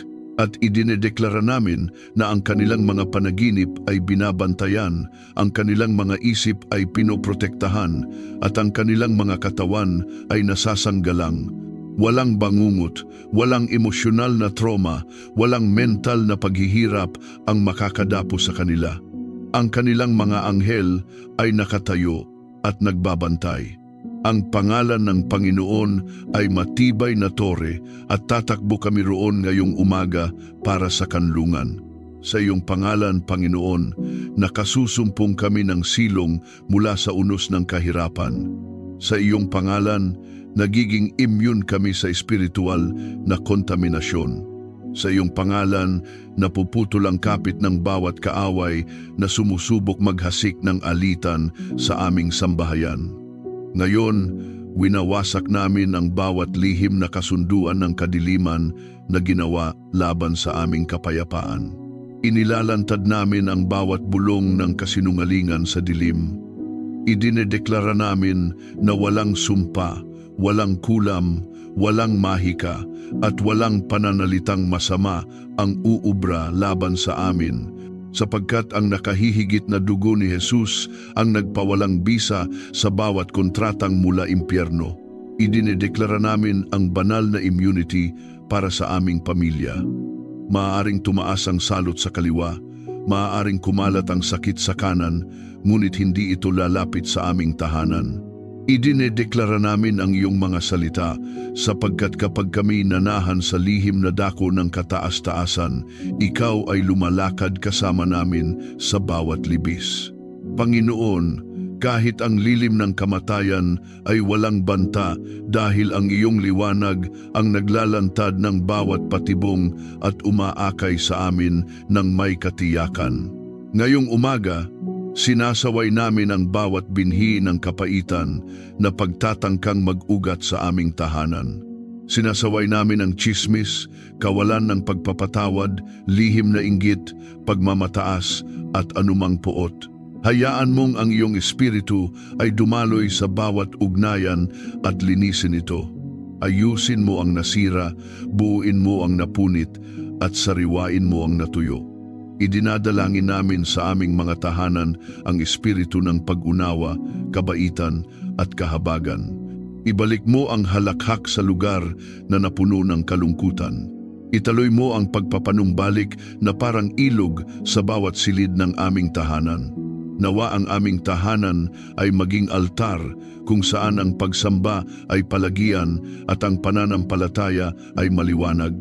At idinedeklara namin na ang kanilang mga panaginip ay binabantayan, ang kanilang mga isip ay pinoprotektahan, at ang kanilang mga katawan ay nasasanggalang. Walang bangungot, walang emosyonal na trauma, walang mental na paghihirap ang makakadapo sa kanila. Ang kanilang mga anghel ay nakatayo at nagbabantay. Ang pangalan ng Panginoon ay matibay na tore at tatakbo kami roon ngayong umaga para sa kanlungan. Sa iyong pangalan, Panginoon, nakasusumpong kami ng silong mula sa unos ng kahirapan. Sa iyong pangalan, nagiging immune kami sa espiritual na kontaminasyon. Sa iyong pangalan, napuputol ang kapit ng bawat kaaway na sumusubok maghasik ng alitan sa aming sambahayan. Ngayon, winawasak namin ang bawat lihim na kasunduan ng kadiliman na ginawa laban sa aming kapayapaan. Inilalantad namin ang bawat bulong ng kasinungalingan sa dilim. Idinedeklara namin na walang sumpa, walang kulam, walang mahika, at walang pananalitang masama ang uubra laban sa amin, sapagkat ang nakahihigit na dugo ni Jesus ang nagpawalang bisa sa bawat kontratang mula impyerno. Idinedeklara namin ang banal na immunity para sa aming pamilya. Maaaring tumaas ang salot sa kaliwa, maaaring kumalat ang sakit sa kanan, ngunit hindi ito lalapit sa aming tahanan. Idinedeklara namin ang iyong mga salita sapagkat kapag kami nanahan sa lihim na dako ng kataas-taasan, ikaw ay lumalakad kasama namin sa bawat libis. Panginoon, kahit ang lilim ng kamatayan ay walang banta dahil ang iyong liwanag ang naglalantad ng bawat patibong at umaakay sa amin ng may katiyakan. Ngayong umaga, sinasaway namin ang bawat binhi ng kapaitan na pagtatangkang mag-ugat sa aming tahanan. Sinasaway namin ang tsismis, kawalan ng pagpapatawad, lihim na inggit, pagmamataas at anumang poot. Hayaan mong ang iyong espiritu ay dumaloy sa bawat ugnayan at linisin ito. Ayusin mo ang nasira, buuin mo ang napunit at sariwain mo ang natuyo. Idinadalangin namin sa aming mga tahanan ang espiritu ng pag-unawa, kabaitan at kahabagan. Ibalik mo ang halakhak sa lugar na napuno ng kalungkutan. Ituloy mo ang pagpapanumbalik na parang ilog sa bawat silid ng aming tahanan. Nawa ang aming tahanan ay maging altar kung saan ang pagsamba ay palagian at ang pananampalataya ay maliwanag.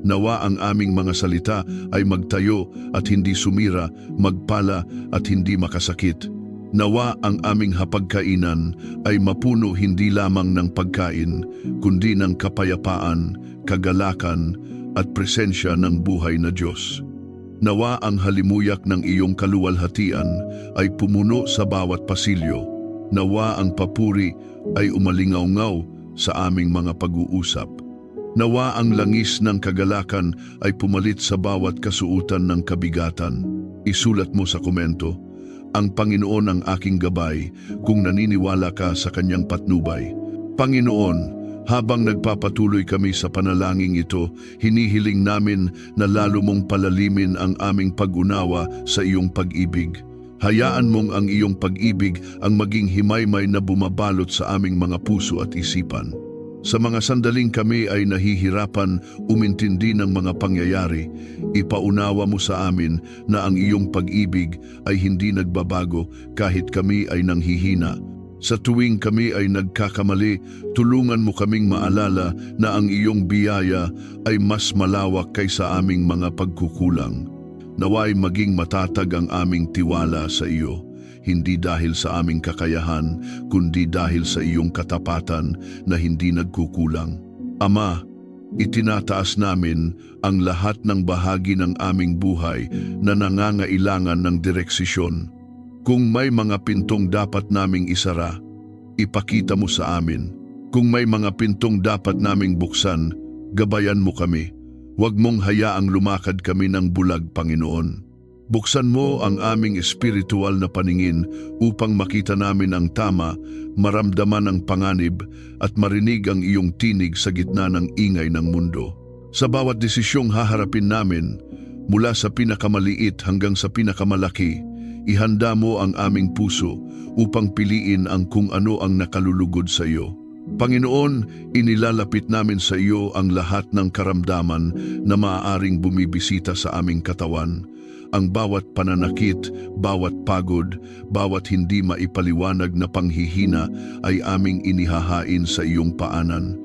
Nawa ang aming mga salita ay magtayo at hindi sumira, magpala at hindi makasakit. Nawa ang aming hapagkainan ay mapuno hindi lamang ng pagkain, kundi ng kapayapaan, kagalakan at presensya ng buhay na Diyos. Nawa ang halimuyak ng iyong kaluwalhatian ay pumuno sa bawat pasilyo. Nawa ang papuri ay umalingaw-ngaw sa aming mga pag-uusap. Nawa ang langis ng kagalakan ay pumalit sa bawat kasuutan ng kabigatan. Isulat mo sa komento, ang Panginoon ang aking gabay kung naniniwala ka sa kanyang patnubay. Panginoon, habang nagpapatuloy kami sa panalangin ito, hinihiling namin na lalo mong palalimin ang aming pag-unawa sa iyong pag-ibig. Hayaan mong ang iyong pag-ibig ang maging himaymay na bumabalot sa aming mga puso at isipan. Sa mga sandaling kami ay nahihirapan umintindi ng mga pangyayari, ipaunawa mo sa amin na ang iyong pag-ibig ay hindi nagbabago kahit kami ay nanghihina. Sa tuwing kami ay nagkakamali, tulungan mo kaming maalala na ang iyong biyaya ay mas malawak kaysa aming mga pagkukulang. Naway maging matatag ang aming tiwala sa iyo. Hindi dahil sa aming kakayahan, kundi dahil sa iyong katapatan na hindi nagkukulang. Ama, itinataas namin ang lahat ng bahagi ng aming buhay na nangangailangan ng direksisyon. Kung may mga pintong dapat naming isara, ipakita mo sa amin. Kung may mga pintong dapat naming buksan, gabayan mo kami. Huwag mong hayaang lumakad kami ng bulag, Panginoon. Buksan mo ang aming espiritual na paningin upang makita namin ang tama, maramdaman ang panganib at marinig ang iyong tinig sa gitna ng ingay ng mundo. Sa bawat desisyong haharapin namin, mula sa pinakamaliit hanggang sa pinakamalaki, ihanda mo ang aming puso upang piliin ang kung ano ang nakalulugod sa iyo. Panginoon, inilalapit namin sa iyo ang lahat ng karamdaman na maaaring bumibisita sa aming katawan. Ang bawat pananakit, bawat pagod, bawat hindi maipaliwanag na panghihina ay aming inihahain sa iyong paanan.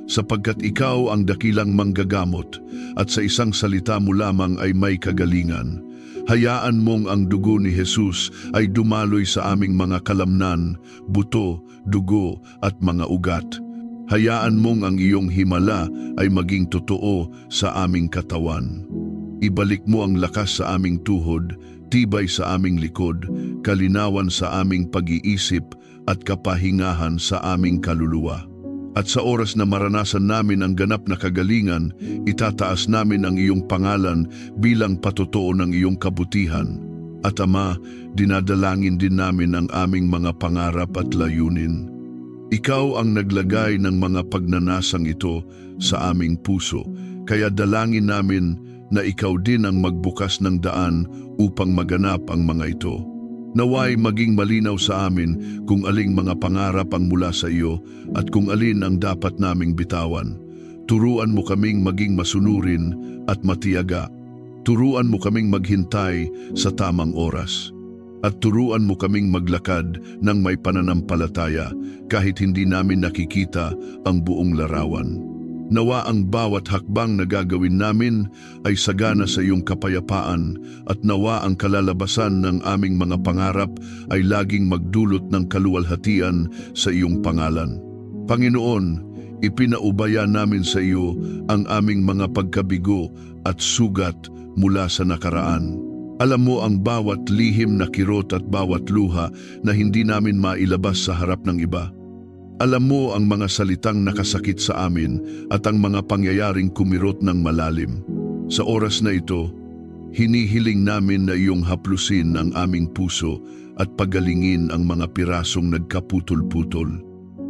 Sapagkat ikaw ang dakilang manggagamot at sa isang salita mo lamang ay may kagalingan. Hayaan mong ang dugo ni Jesus ay dumaloy sa aming mga kalamnan, buto, dugo at mga ugat. Hayaan mong ang iyong himala ay maging totoo sa aming katawan. Ibalik mo ang lakas sa aming tuhod, tibay sa aming likod, kalinawan sa aming pag-iisip at kapahingahan sa aming kaluluwa. At sa oras na maranasan namin ang ganap na kagalingan, itataas namin ang iyong pangalan bilang patotoo ng iyong kabutihan. At Ama, dinadalangin din namin ang aming mga pangarap at layunin. Ikaw ang naglagay ng mga pagnanasang ito sa aming puso, kaya dalangin namin na ikaw din ang magbukas ng daan upang maganap ang mga ito. Naway maging malinaw sa amin kung aling mga pangarap ang mula sa iyo at kung alin ang dapat naming bitawan. Turuan mo kaming maging masunurin at matiyaga. Turuan mo kaming maghintay sa tamang oras. At turuan mo kaming maglakad ng may pananampalataya kahit hindi namin nakikita ang buong larawan. Nawa ang bawat hakbang na gagawin namin ay sagana sa iyong kapayapaan at nawa ang kalalabasan ng aming mga pangarap ay laging magdulot ng kaluwalhatian sa iyong pangalan. Panginoon, ipinaubaya namin sa iyo ang aming mga pagkabigo at sugat mula sa nakaraan. Alam mo ang bawat lihim na kirot at bawat luha na hindi namin mailabas sa harap ng iba. Alam mo ang mga salitang nakasakit sa amin at ang mga pangyayaring kumirot ng malalim. Sa oras na ito, hinihiling namin na iyong haplusin ang aming puso at pagalingin ang mga pirasong nagkaputol-putol.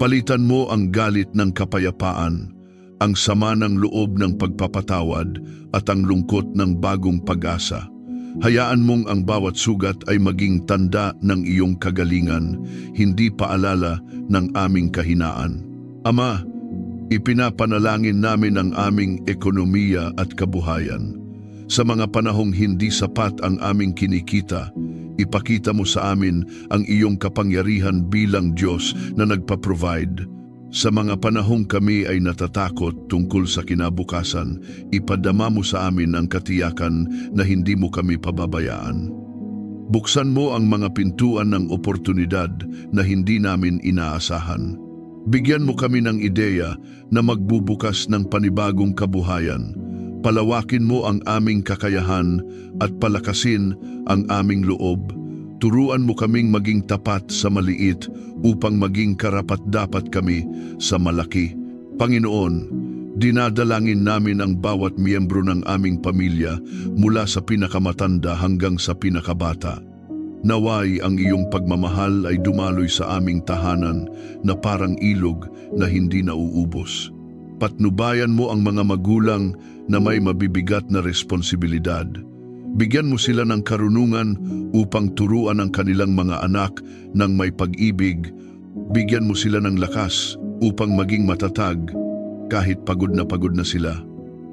Palitan mo ang galit ng kapayapaan, ang sama ng loob ng pagpapatawad at ang lungkot ng bagong pag-asa. Hayaan mong ang bawat sugat ay maging tanda ng iyong kagalingan, hindi paalala ng aming kahinaan. Ama, ipinapanalangin namin ang aming ekonomiya at kabuhayan. Sa mga panahong hindi sapat ang aming kinikita, ipakita mo sa amin ang iyong kapangyarihan bilang Diyos na nagpa-provide. Sa mga panahong kami ay natatakot tungkol sa kinabukasan, ipadama mo sa amin ang katiyakan na hindi mo kami pababayaan. Buksan mo ang mga pintuan ng oportunidad na hindi namin inaasahan. Bigyan mo kami ng ideya na magbubukas ng panibagong kabuhayan. Palawakin mo ang aming kakayahan at palakasin ang aming loob. Turuan mo kaming maging tapat sa maliit upang maging karapat-dapat kami sa malaki. Panginoon, dinadalangin namin ang bawat miyembro ng aming pamilya mula sa pinakamatanda hanggang sa pinakabata. Naway ang iyong pagmamahal ay dumaloy sa aming tahanan na parang ilog na hindi nauubos. Patnubayan mo ang mga magulang na may mabibigat na responsibilidad. Bigyan mo sila ng karunungan upang turuan ang kanilang mga anak ng may pag-ibig. Bigyan mo sila ng lakas upang maging matatag kahit pagod na sila.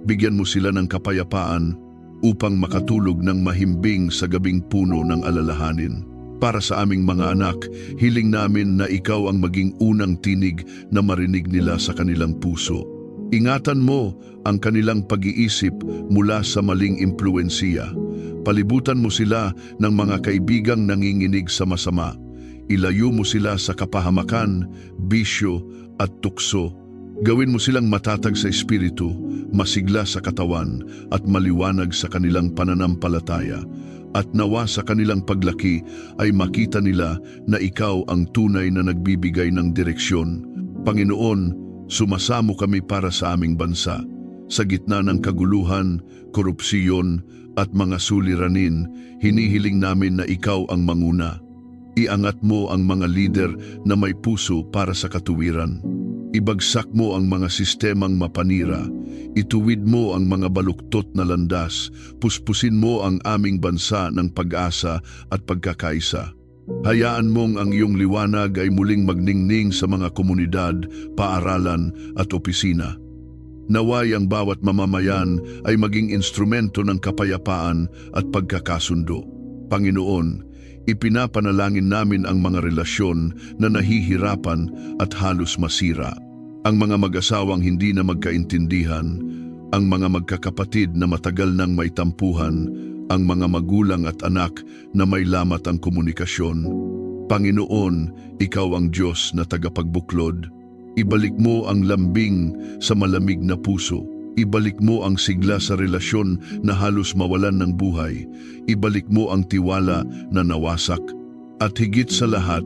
Bigyan mo sila ng kapayapaan upang makatulog ng mahimbing sa gabing puno ng alalahanin. Para sa aming mga anak, hiling namin na ikaw ang maging unang tinig na marinig nila sa kanilang puso. Ingatan mo ang kanilang pag-iisip mula sa maling impluwensiya. Palibutan mo sila ng mga kaibigang nanginginig sa masama. Ilayo mo sila sa kapahamakan, bisyo at tukso. Gawin mo silang matatag sa espiritu, masigla sa katawan at maliwanag sa kanilang pananampalataya. At nawa sa kanilang paglaki ay makita nila na ikaw ang tunay na nagbibigay ng direksyon. Panginoon, sumasamo kami para sa aming bansa. Sa gitna ng kaguluhan, korupsiyon at mga suliranin, hinihiling namin na ikaw ang manguna. Iangat mo ang mga lider na may puso para sa katuwiran. Ibagsak mo ang mga sistemang mapanira. Ituwid mo ang mga baluktot na landas. Puspusin mo ang aming bansa ng pag-asa at pagkakaisa. Hayaan mong ang iyong liwanag ay muling magningning sa mga komunidad, paaralan at opisina. Naway ang bawat mamamayan ay maging instrumento ng kapayapaan at pagkakasundo. Panginoon, ipinapanalangin namin ang mga relasyon na nahihirapan at halos masira. Ang mga mag-asawang hindi na magkaintindihan, ang mga magkakapatid na matagal nang may tampuhan, ang mga magulang at anak na may lamat ang komunikasyon. Panginoon, ikaw ang Diyos na tagapagbuklod. Ibalik mo ang lambing sa malamig na puso. Ibalik mo ang sigla sa relasyon na halos mawalan ng buhay. Ibalik mo ang tiwala na nawasak. At higit sa lahat,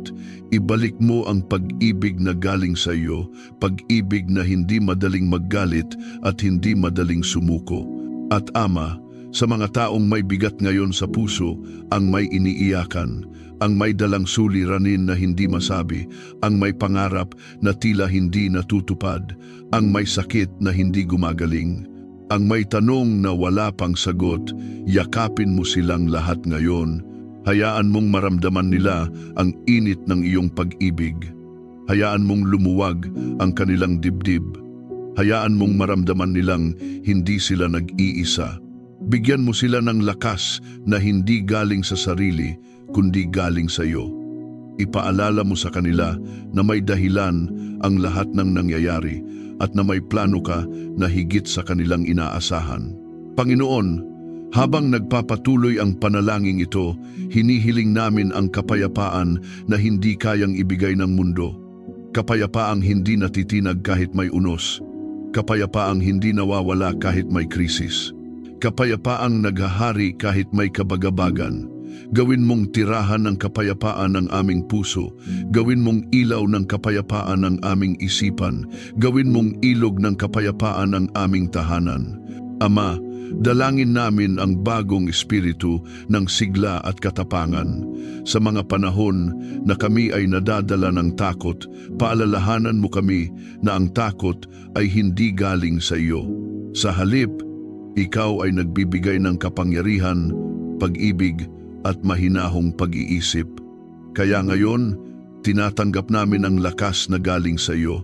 ibalik mo ang pag-ibig na galing sa iyo, pag-ibig na hindi madaling maggalit at hindi madaling sumuko. At Ama, sa mga taong may bigat ngayon sa puso, ang may iniiyakan, ang may dalang suliranin na hindi masabi, ang may pangarap na tila hindi natutupad, ang may sakit na hindi gumagaling, ang may tanong na wala pang sagot, yakapin mo silang lahat ngayon. Hayaan mong maramdaman nila ang init ng iyong pag-ibig. Hayaan mong lumuwag ang kanilang dibdib. Hayaan mong maramdaman nilang hindi sila nag-iisa. Bigyan mo sila ng lakas na hindi galing sa sarili, kundi galing sa iyo. Ipaalala mo sa kanila na may dahilan ang lahat ng nangyayari at na may plano ka na higit sa kanilang inaasahan. Panginoon, habang nagpapatuloy ang panalangin ito, hinihiling namin ang kapayapaan na hindi kayang ibigay ng mundo. Kapayapaang hindi natitinag kahit may unos. Kapayapaang hindi nawawala kahit may krisis. Kapayapaang naghahari kahit may kabagabagan. Gawin mong tirahan ng kapayapaan ng aming puso. Gawin mong ilaw ng kapayapaan ng aming isipan. Gawin mong ilog ng kapayapaan ng aming tahanan. Ama, dalangin namin ang bagong espiritu ng sigla at katapangan. Sa mga panahon na kami ay nadadala ng takot, paalalahanan mo kami na ang takot ay hindi galing sa iyo. Sa halip, ikaw ay nagbibigay ng kapangyarihan, pag-ibig at mahinahong pag-iisip. Kaya ngayon, tinatanggap namin ang lakas na galing sa iyo.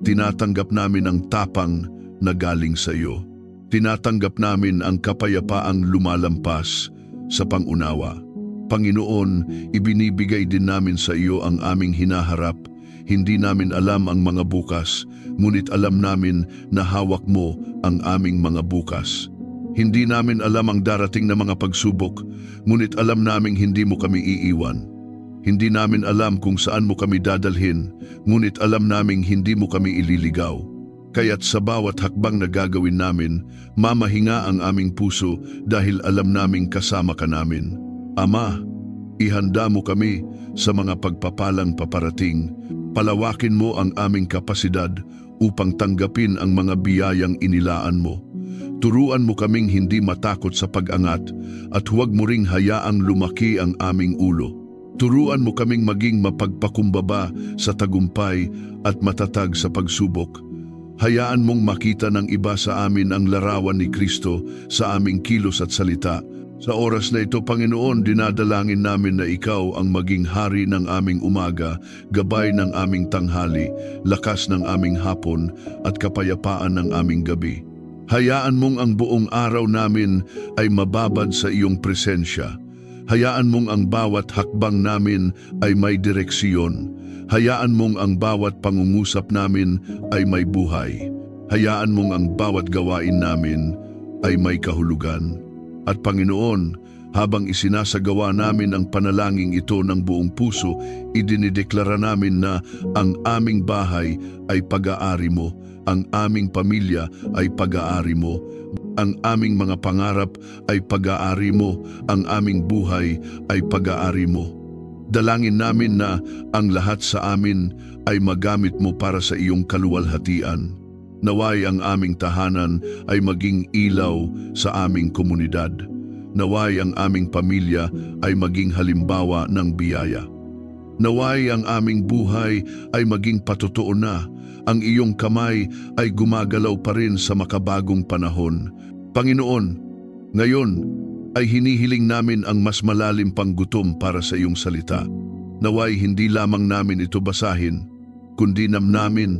Tinatanggap namin ang tapang na galing sa iyo. Tinatanggap namin ang kapayapaang lumalampas sa pangunawa. Panginoon, ibinibigay din namin sa iyo ang aming hinaharap. Hindi namin alam ang mga bukas, ngunit alam namin na hawak mo ang aming mga bukas. Hindi namin alam ang darating na mga pagsubok, ngunit alam naming hindi mo kami iiwan. Hindi namin alam kung saan mo kami dadalhin, ngunit alam naming hindi mo kami ililigaw. Kaya't sa bawat hakbang na gagawin namin, mamahinga ang aming puso dahil alam naming kasama ka namin. Ama, ihanda mo kami sa mga pagpapalang paparating. Palawakin mo ang aming kapasidad upang tanggapin ang mga biyayang inilaan mo. Turuan mo kaming hindi matakot sa pag-angat at huwag mo ring hayaang lumaki ang aming ulo. Turuan mo kaming maging mapagpakumbaba sa tagumpay at matatag sa pagsubok. Hayaan mong makita ng iba sa amin ang larawan ni Kristo sa aming kilos at salita. Sa oras na ito, Panginoon, dinadalangin namin na Ikaw ang maging hari ng aming umaga, gabay ng aming tanghali, lakas ng aming hapon at kapayapaan ng aming gabi. Hayaan mong ang buong araw namin ay mababad sa iyong presensya. Hayaan mong ang bawat hakbang namin ay may direksyon. Hayaan mong ang bawat pangungusap namin ay may buhay. Hayaan mong ang bawat gawain namin ay may kahulugan. At Panginoon, habang isinasagawa namin ang panalangin ito ng buong puso, idinideklara namin na ang aming bahay ay pag-aari mo, ang aming pamilya ay pag-aari mo, ang aming mga pangarap ay pag-aari mo, ang aming buhay ay pag-aari mo. Dalangin namin na ang lahat sa amin ay magamit mo para sa iyong kaluwalhatian. Naway ang aming tahanan ay maging ilaw sa aming komunidad. Naway ang aming pamilya ay maging halimbawa ng biyaya. Naway ang aming buhay ay maging patotoo na. Ang iyong kamay ay gumagalaw pa rin sa makabagong panahon. Panginoon, ngayon ay hinihiling namin ang mas malalim pang gutom para sa iyong salita. Naway hindi lamang namin ito basahin, kundi namin,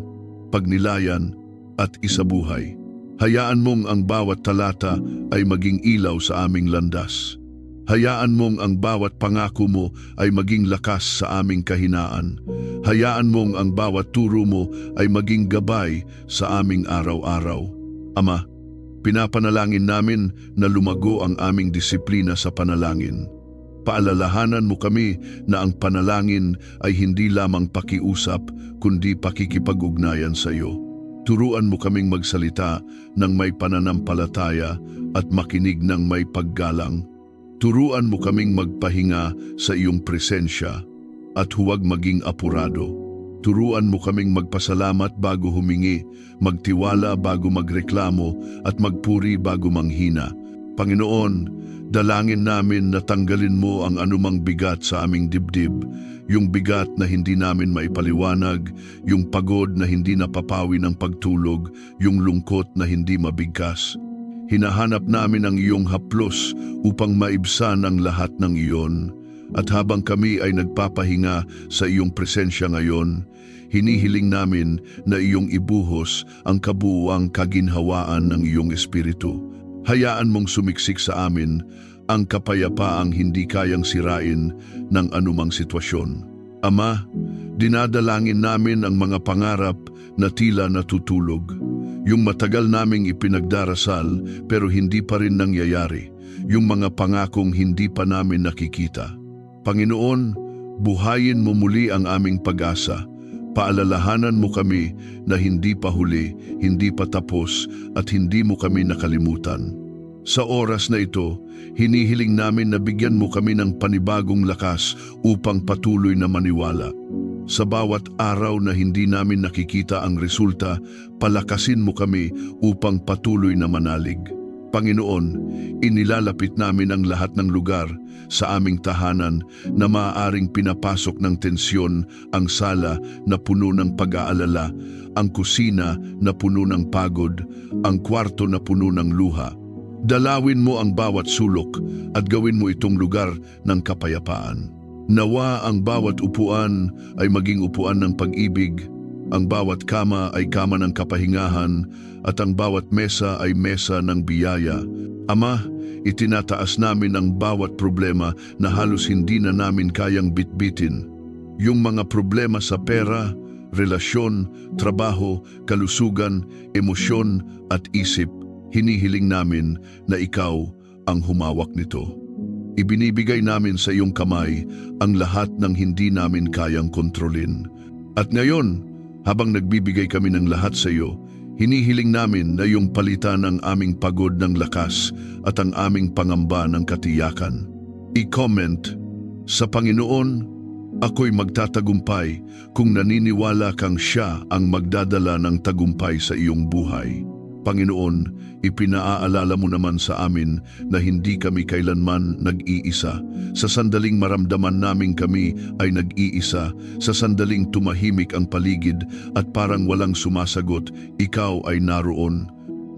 pagnilayan, at isabuhay. Hayaan mong ang bawat talata ay maging ilaw sa aming landas. Hayaan mong ang bawat pangako mo ay maging lakas sa aming kahinaan. Hayaan mong ang bawat turo mo ay maging gabay sa aming araw-araw. Ama, pinapanalangin namin na lumago ang aming disiplina sa panalangin. Paalalahanan mo kami na ang panalangin ay hindi lamang pakiusap, kundi pakikipag-ugnayan sa iyo. Turuan mo kaming magsalita ng may pananampalataya at makinig ng may paggalang. Turuan mo kaming magpahinga sa iyong presensya at huwag maging apurado. Turuan mo kaming magpasalamat bago humingi, magtiwala bago magreklamo at magpuri bago manghina. Panginoon, dalangin namin na tanggalin mo ang anumang bigat sa aming dibdib, yung bigat na hindi namin maipaliwanag, yung pagod na hindi napapawi ng pagtulog, yung lungkot na hindi mabigkas. Hinahanap namin ang iyong haplos upang maibsan ang lahat ng iyon. At habang kami ay nagpapahinga sa iyong presensya ngayon, hinihiling namin na iyong ibuhos ang kabuuang kaginhawaan ng iyong espiritu. Hayaan mong sumiksik sa amin ang kapayapaang hindi kayang sirain ng anumang sitwasyon. Ama, dinadalangin namin ang mga pangarap na tila natutulog. Yung matagal naming ipinagdarasal pero hindi pa rin nangyayari. Yung mga pangakong hindi pa namin nakikita. Panginoon, buhayin mo muli ang aming pag-asa. Paalalahanan mo kami na hindi pa huli, hindi pa tapos at hindi mo kami nakalimutan. Sa oras na ito, hinihiling namin na bigyan mo kami ng panibagong lakas upang patuloy na maniwala. Sa bawat araw na hindi namin nakikita ang resulta, palakasin mo kami upang patuloy na manalig. Panginoon, inilalapit namin ang lahat ng lugar sa aming tahanan na maaaring pinapasok ng tensyon, ang sala na puno ng pag-aalala, ang kusina na puno ng pagod, ang kwarto na puno ng luha. Dalawin mo ang bawat sulok at gawin mo itong lugar ng kapayapaan. Nawa ang bawat upuan ay maging upuan ng pag-ibig, ang bawat kama ay kama ng kapahingahan, at ang bawat mesa ay mesa ng biyaya. Ama, itinataas namin ang bawat problema na halos hindi na namin kayang bitbitin. Yung mga problema sa pera, relasyon, trabaho, kalusugan, emosyon at isip, hinihiling namin na ikaw ang humawak nito. Ibinibigay namin sa iyong kamay ang lahat ng hindi namin kayang kontrolin. At ngayon, habang nagbibigay kami ng lahat sa iyo, hinihiling namin na iyong palitan ang aming pagod ng lakas at ang aming pangamba ng katiyakan. I-comment, sa Panginoon, ako'y magtatagumpay kung naniniwala kang siya ang magdadala ng tagumpay sa iyong buhay. Panginoon, ipinaaalala mo naman sa amin na hindi kami kailanman nag-iisa. Sa sandaling maramdaman namin kami ay nag-iisa, sa sandaling tumahimik ang paligid at parang walang sumasagot, ikaw ay naroon.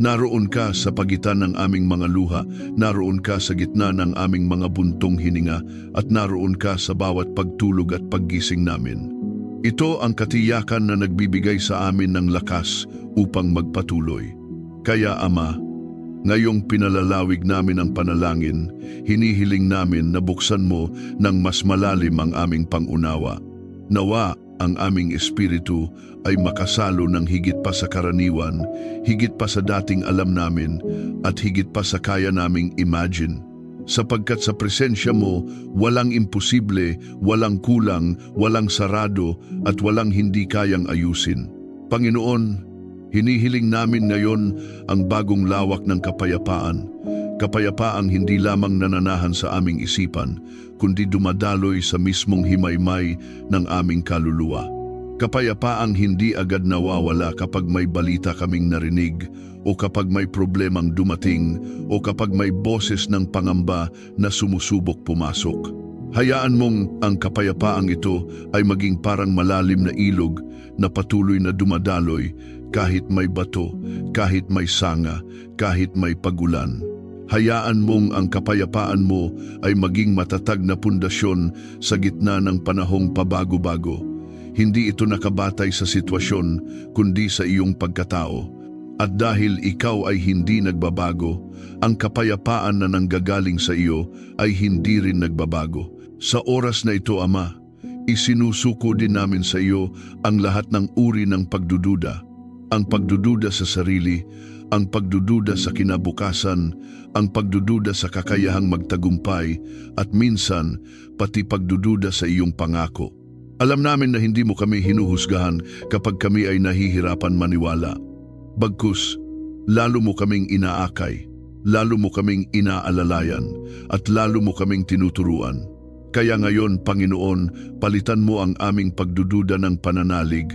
Naroon ka sa pagitan ng aming mga luha, naroon ka sa gitna ng aming mga buntong hininga, at naroon ka sa bawat pagtulog at paggising namin. Ito ang katiyakan na nagbibigay sa amin ng lakas upang magpatuloy. Kaya Ama, ngayong pinalalawig namin ang panalangin, hinihiling namin na buksan mo ng mas malalim ang aming pangunawa. Nawa ang aming espiritu ay makasalo ng higit pa sa karaniwan, higit pa sa dating alam namin, at higit pa sa kaya naming imagine. Sapagkat sa presensya mo, walang imposible, walang kulang, walang sarado, at walang hindi kayang ayusin. Panginoon, hinihiling namin ngayon ang bagong lawak ng kapayapaan. Kapayapaang hindi lamang nananahan sa aming isipan, kundi dumadaloy sa mismong himaymay ng aming kaluluwa. Kapayapaang hindi agad nawawala kapag may balita kaming narinig, o kapag may problemang dumating, o kapag may boses ng pangamba na sumusubok pumasok. Hayaan mong ang kapayapaang ito ay maging parang malalim na ilog na patuloy na dumadaloy kahit may bato, kahit may sanga, kahit may pagulan. Hayaan mong ang kapayapaan mo ay maging matatag na pundasyon sa gitna ng panahong pabago-bago. Hindi ito nakabatay sa sitwasyon, kundi sa iyong pagkatao. At dahil ikaw ay hindi nagbabago, ang kapayapaan na nanggagaling sa iyo ay hindi rin nagbabago. Sa oras na ito, Ama, isinusuko din namin sa iyo ang lahat ng uri ng pagdududa. Ang pagdududa sa sarili, ang pagdududa sa kinabukasan, ang pagdududa sa kakayahang magtagumpay, at minsan pati pagdududa sa iyong pangako. Alam namin na hindi mo kami hinuhusgahan kapag kami ay nahihirapan maniwala. Bagkus, lalo mo kaming inaakay, lalo mo kaming inaalalayan, at lalo mo kaming tinuturuan. Kaya ngayon, Panginoon, palitan mo ang aming pagdududa ng pananalig,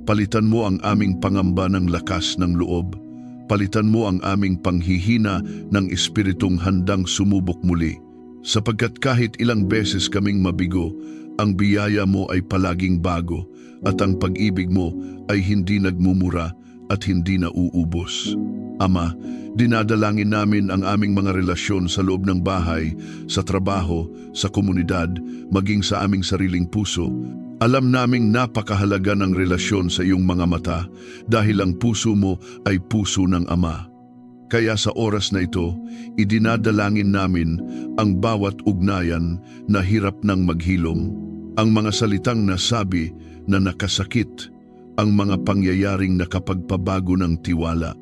palitan mo ang aming pangamba ng lakas ng loob, palitan mo ang aming panghihina ng espiritong handang sumubok muli. Sapagkat kahit ilang beses kaming mabigo, ang biyaya mo ay palaging bago, at ang pag-ibig mo ay hindi nagmumura at hindi nauubos. Ama, dinadalangin namin ang aming mga relasyon sa loob ng bahay, sa trabaho, sa komunidad, maging sa aming sariling puso. Alam naming napakahalaga ng relasyon sa iyong mga mata dahil ang puso mo ay puso ng Ama. Kaya sa oras na ito, idinadalangin namin ang bawat ugnayan na hirap ng maghilom, ang mga salitang nasabi na nakasakit, ang mga pangyayaring nakapagpabago ng tiwala,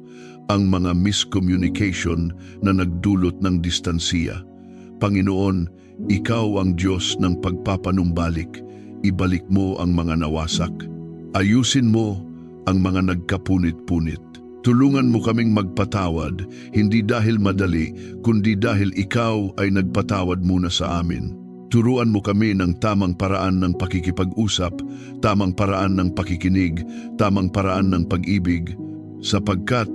ang mga miscommunication na nagdulot ng distansiya. Panginoon, ikaw ang Diyos ng pagpapanumbalik. Ibalik mo ang mga nawasak. Ayusin mo ang mga nagkapunit-punit. Tulungan mo kaming magpatawad, hindi dahil madali, kundi dahil ikaw ay nagpatawad muna sa amin. Turuan mo kami ng tamang paraan ng pakikipag-usap, tamang paraan ng pakikinig, tamang paraan ng pag-ibig, sapagkat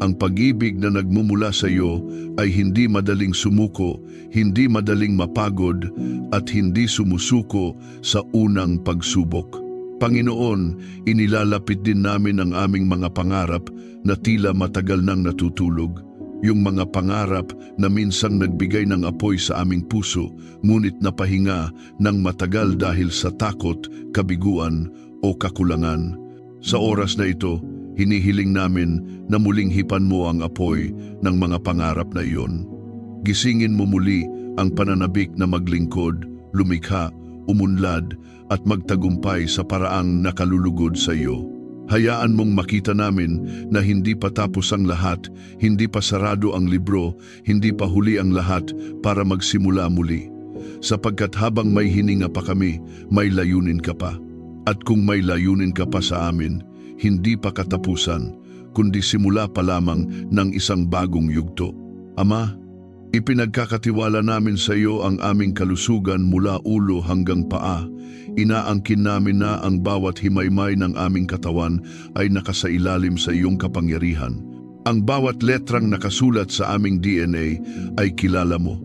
ang pag-ibig na nagmumula sa iyo ay hindi madaling sumuko, hindi madaling mapagod, at hindi sumusuko sa unang pagsubok. Panginoon, inilalapit din namin ang aming mga pangarap na tila matagal nang natutulog. Yung mga pangarap na minsang nagbigay ng apoy sa aming puso, ngunit napahinga ng matagal dahil sa takot, kabiguan o kakulangan. Sa oras na ito, hinihiling namin na muling hipan mo ang apoy ng mga pangarap na iyon. Gisingin mo muli ang pananabik na maglingkod, lumikha, umunlad at magtagumpay sa paraang nakalulugod sa iyo. Hayaan mong makita namin na hindi pa tapos ang lahat, hindi pa sarado ang libro, hindi pa huli ang lahat para magsimula muli. Sapagkat habang may hininga pa kami, may layunin ka pa. At kung may layunin ka pa sa amin, hindi pa katapusan, kundi simula pa lamang ng isang bagong yugto. Ama, ipinagkakatiwala namin sa iyo ang aming kalusugan mula ulo hanggang paa. Inaangkin namin na ang bawat himaymay ng aming katawan ay nakasailalim sa iyong kapangyarihan. Ang bawat letrang nakasulat sa aming DNA ay kilala mo.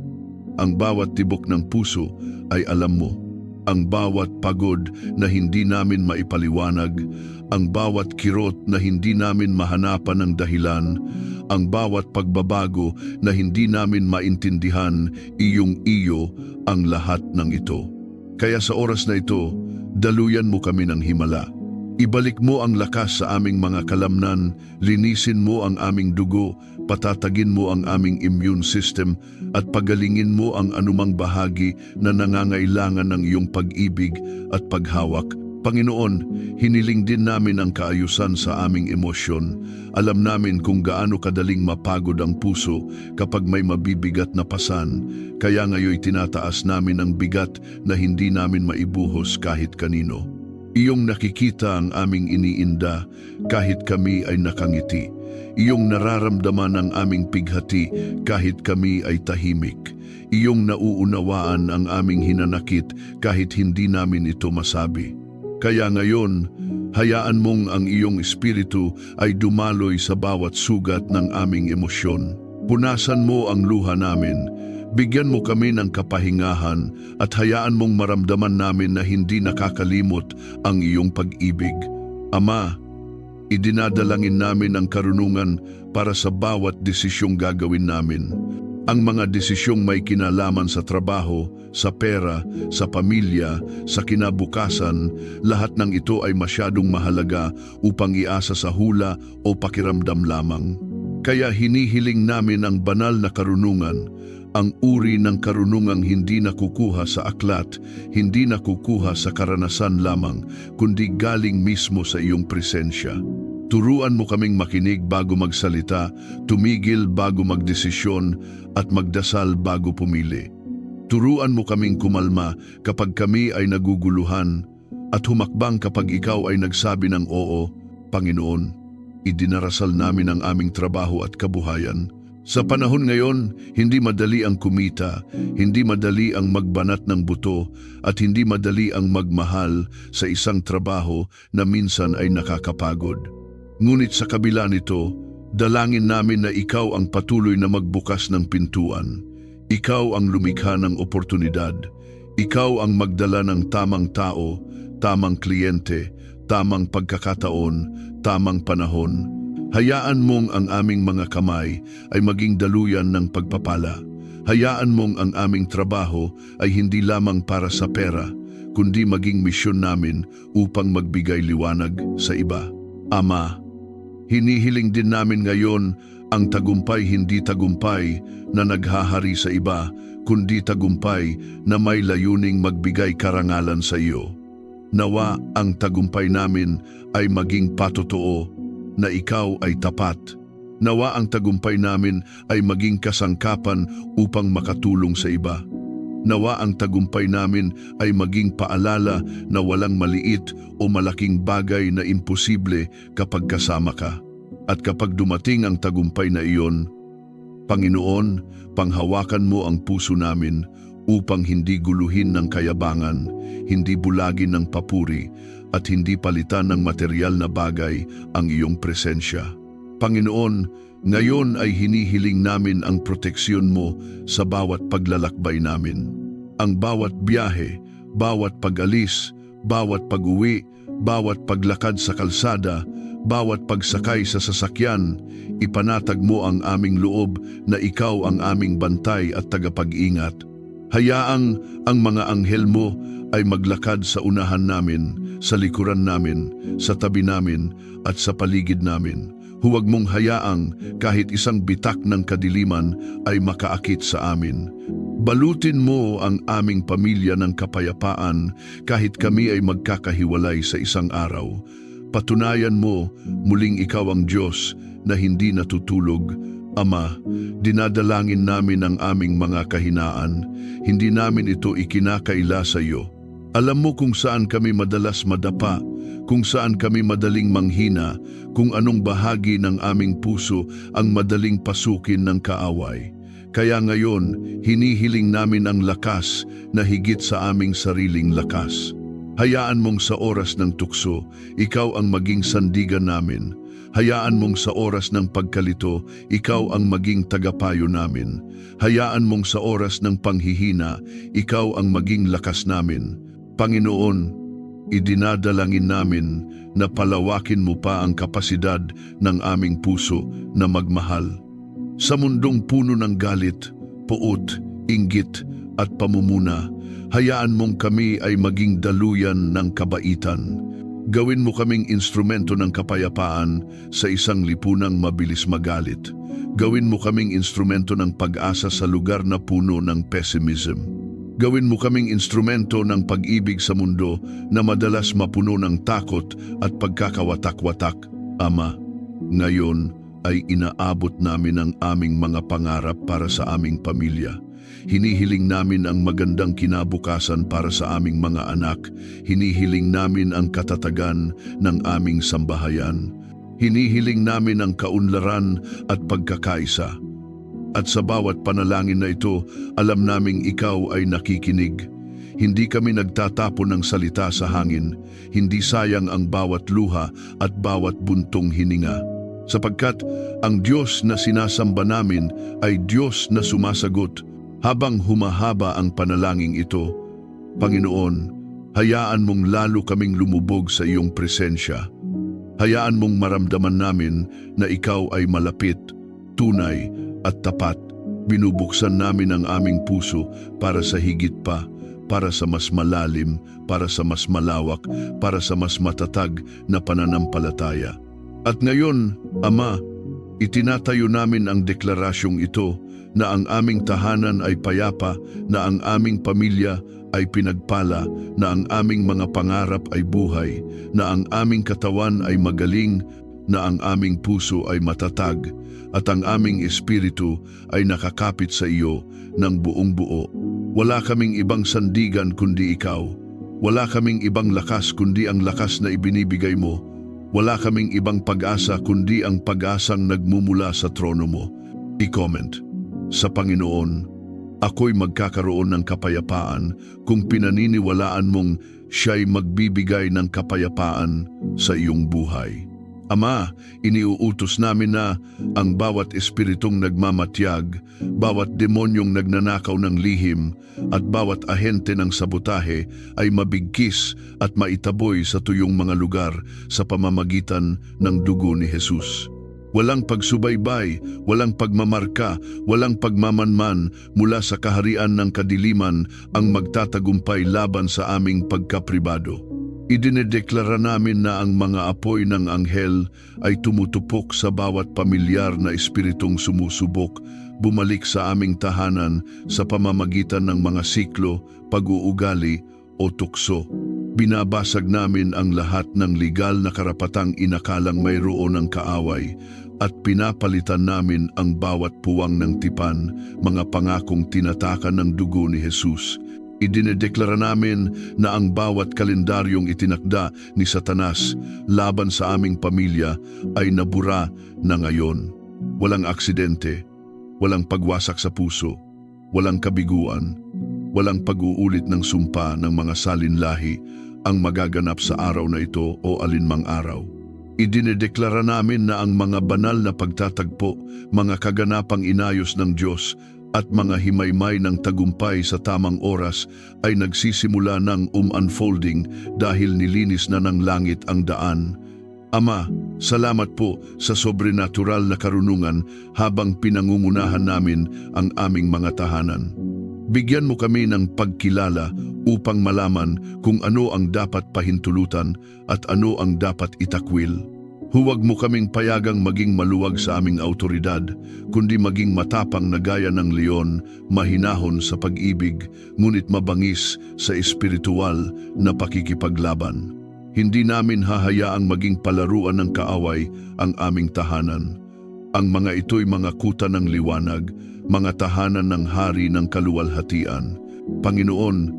Ang bawat tibok ng puso ay alam mo. Ang bawat pagod na hindi namin maipaliwanag, ang bawat kirot na hindi namin mahanapan ng dahilan, ang bawat pagbabago na hindi namin maintindihan, iyong-iyo ang lahat ng ito. Kaya sa oras na ito, daluyan mo kami ng himala. Ibalik mo ang lakas sa aming mga kalamnan, linisin mo ang aming dugo, patatagin mo ang aming immune system at pagalingin mo ang anumang bahagi na nangangailangan ng iyong pag-ibig at paghawak. Panginoon, hiniling din namin ang kaayusan sa aming emosyon. Alam namin kung gaano kadaling mapagod ang puso kapag may mabibigat na pasan, kaya ngayoy tinataas namin ang bigat na hindi namin maibuhos kahit kanino. Iyong nakikita ang aming iniinda kahit kami ay nakangiti. Iyong nararamdaman ang aming pighati kahit kami ay tahimik. Iyong nauunawaan ang aming hinanakit kahit hindi namin ito masabi. Kaya ngayon, hayaan mong ang iyong espiritu ay dumaloy sa bawat sugat ng aming emosyon. Punasan mo ang luha namin, bigyan mo kami ng kapahingahan at hayaan mong maramdaman namin na hindi nakakalimot ang iyong pag-ibig. Ama, idinadalangin namin ang karunungan para sa bawat desisyong gagawin namin. Ang mga desisyong may kinalaman sa trabaho, sa pera, sa pamilya, sa kinabukasan, lahat ng ito ay masyadong mahalaga upang iasa sa hula o pakiramdam lamang. Kaya hinihiling namin ang banal na karunungan, ang uri ng karunungang hindi nakukuha sa aklat, hindi nakukuha sa karanasan lamang, kundi galing mismo sa iyong presensya. Turuan mo kaming makinig bago magsalita, tumigil bago magdesisyon, at magdasal bago pumili. Turuan mo kaming kumalma kapag kami ay naguguluhan, at humakbang kapag ikaw ay nagsabi ng oo. Panginoon, idinarasal namin ang aming trabaho at kabuhayan. Sa panahon ngayon, hindi madali ang kumita, hindi madali ang magbanat ng buto, at hindi madali ang magmahal sa isang trabaho na minsan ay nakakapagod. Ngunit sa kabila nito, dalangin namin na ikaw ang patuloy na magbukas ng pintuan. Ikaw ang lumikha ng oportunidad. Ikaw ang magdala ng tamang tao, tamang kliyente, tamang pagkakataon, tamang panahon. Hayaan mong ang aming mga kamay ay maging daluyan ng pagpapala. Hayaan mong ang aming trabaho ay hindi lamang para sa pera, kundi maging misyon namin upang magbigay liwanag sa iba. Ama, hinihiling din namin ngayon ang tagumpay hindi tagumpay na naghahari sa iba, kundi tagumpay na may layuning magbigay karangalan sa iyo. Nawa ang tagumpay namin ay maging patotoo na ikaw ay tapat. Nawa ang tagumpay namin ay maging kasangkapan upang makatulong sa iba. Nawa ang tagumpay namin ay maging paalala na walang maliit o malaking bagay na imposible kapag kasama ka. At kapag dumating ang tagumpay na iyon, Panginoon, panghawakan mo ang puso namin upang hindi guluhin ng kayabangan, hindi bulagin ng papuri, at hindi palitan ng material na bagay ang iyong presensya. Panginoon, ngayon ay hinihiling namin ang proteksyon mo sa bawat paglalakbay namin. Ang bawat biyahe, bawat pag-alis, bawat pag-uwi, bawat paglakad sa kalsada, Bawat pagsakay sa sasakyan, ipanatag mo ang aming loob na ikaw ang aming bantay at tagapag-ingat. Hayaang ang mga anghel mo ay maglakad sa unahan namin, sa likuran namin, sa tabi namin at sa paligid namin. Huwag mong hayaang kahit isang bitak ng kadiliman ay makaakit sa amin. Balutin mo ang aming pamilya ng kapayapaan kahit kami ay magkakahiwalay sa isang araw. Patunayan mo muling ikaw ang Diyos na hindi natutulog. Ama, dinadalangin namin ang aming mga kahinaan. Hindi namin ito ikinakaila sa iyo. Alam mo kung saan kami madalas madapa, kung saan kami madaling manghina, kung anong bahagi ng aming puso ang madaling pasukin ng kaaway. Kaya ngayon, hinihiling namin ang lakas na higit sa aming sariling lakas. Hayaan mong sa oras ng tukso, ikaw ang maging sandigan namin. Hayaan mong sa oras ng pagkalito, ikaw ang maging tagapayo namin. Hayaan mong sa oras ng panghihina, ikaw ang maging lakas namin. Panginoon, idinadalangin namin na palawakin mo pa ang kapasidad ng aming puso na magmahal. Sa mundong puno ng galit, puot, inggit at pamumuna, hayaan mong kami ay maging daluyan ng kabaitan. Gawin mo kaming instrumento ng kapayapaan sa isang lipunang mabilis magalit. Gawin mo kaming instrumento ng pag-asa sa lugar na puno ng pessimism. Gawin mo kaming instrumento ng pag-ibig sa mundo na madalas mapuno ng takot at pagkakawatak-watak. Ama, ngayon ay inaabot namin ang aming mga pangarap para sa aming pamilya. Hinihiling namin ang magandang kinabukasan para sa aming mga anak. Hinihiling namin ang katatagan ng aming sambahayan. Hinihiling namin ang kaunlaran at pagkakaisa. At sa bawat panalangin na ito, alam naming ikaw ay nakikinig. Hindi kami nagtatapon ng salita sa hangin. Hindi sayang ang bawat luha at bawat buntong hininga. Sapagkat ang Diyos na sinasamba namin ay Diyos na sumasagot habang humahaba ang panalangin ito. Panginoon, hayaan mong lalo kaming lumubog sa iyong presensya. Hayaan mong maramdaman namin na ikaw ay malapit, tunay at tapat. Binubuksan namin ang aming puso para sa higit pa, para sa mas malalim, para sa mas malawak, para sa mas matatag na pananampalataya. At ngayon, Ama, itinatayo namin ang deklarasyong ito na ang aming tahanan ay payapa, na ang aming pamilya ay pinagpala, na ang aming mga pangarap ay buhay, na ang aming katawan ay magaling, na ang aming puso ay matatag, at ang aming espiritu ay nakakapit sa iyo ng buong buo. Wala kaming ibang sandigan kundi ikaw. Wala kaming ibang lakas kundi ang lakas na ibinibigay mo. Wala kaming ibang pag-asa kundi ang pag-asang nagmumula sa trono mo. I-comment, sa Panginoon, ako'y magkakaroon ng kapayapaan kung pinaniniwalaan mong siya'y magbibigay ng kapayapaan sa iyong buhay. Ama, iniuutos namin na ang bawat espiritong nagmamatyag, bawat demonyong nagnanakaw ng lihim, at bawat ahente ng sabotahe ay mabigkis at maitaboy sa tuyong mga lugar sa pamamagitan ng dugo ni Jesus. Walang pagsubaybay, walang pagmamarka, walang pagmamanman mula sa kaharian ng kadiliman ang magtatagumpay laban sa aming pagkapribado. Idinedeklara namin na ang mga apoy ng anghel ay tumutupok sa bawat pamilyar na espiritong sumusubok, bumalik sa aming tahanan sa pamamagitan ng mga siklo, pag-uugali o tukso. Binabasag namin ang lahat ng legal na karapatang inakalang mayroon ng kaaway at pinapalitan namin ang bawat puwang ng tipan, mga pangakong tinatakan ng dugo ni Jesus. Idinedeklara namin na ang bawat kalendaryong itinakda ni Satanas laban sa aming pamilya ay nabura na ngayon. Walang aksidente, walang pagwasak sa puso, walang kabiguan, walang pag-uulit ng sumpa ng mga salinlahi ang magaganap sa araw na ito o alinmang araw. Idinedeklara namin na ang mga banal na pagtatagpo, mga kaganapang inayos ng Diyos, at mga himaymay ng tagumpay sa tamang oras ay nagsisimula ng unfolding dahil nilinis na ng langit ang daan. Ama, salamat po sa sobrenatural na karunungan habang pinangungunahan namin ang aming mga tahanan. Bigyan mo kami ng pagkilala upang malaman kung ano ang dapat pahintulutan at ano ang dapat itakwil. Huwag mo kaming payagang maging maluwag sa aming autoridad, kundi maging matapang na gaya ng leon, mahinahon sa pag-ibig, ngunit mabangis sa espiritual na pakikipaglaban. Hindi namin hahayaang maging palaruan ng kaaway ang aming tahanan. Ang mga ito'y mga kuta ng liwanag, mga tahanan ng hari ng kaluwalhatian. Panginoon,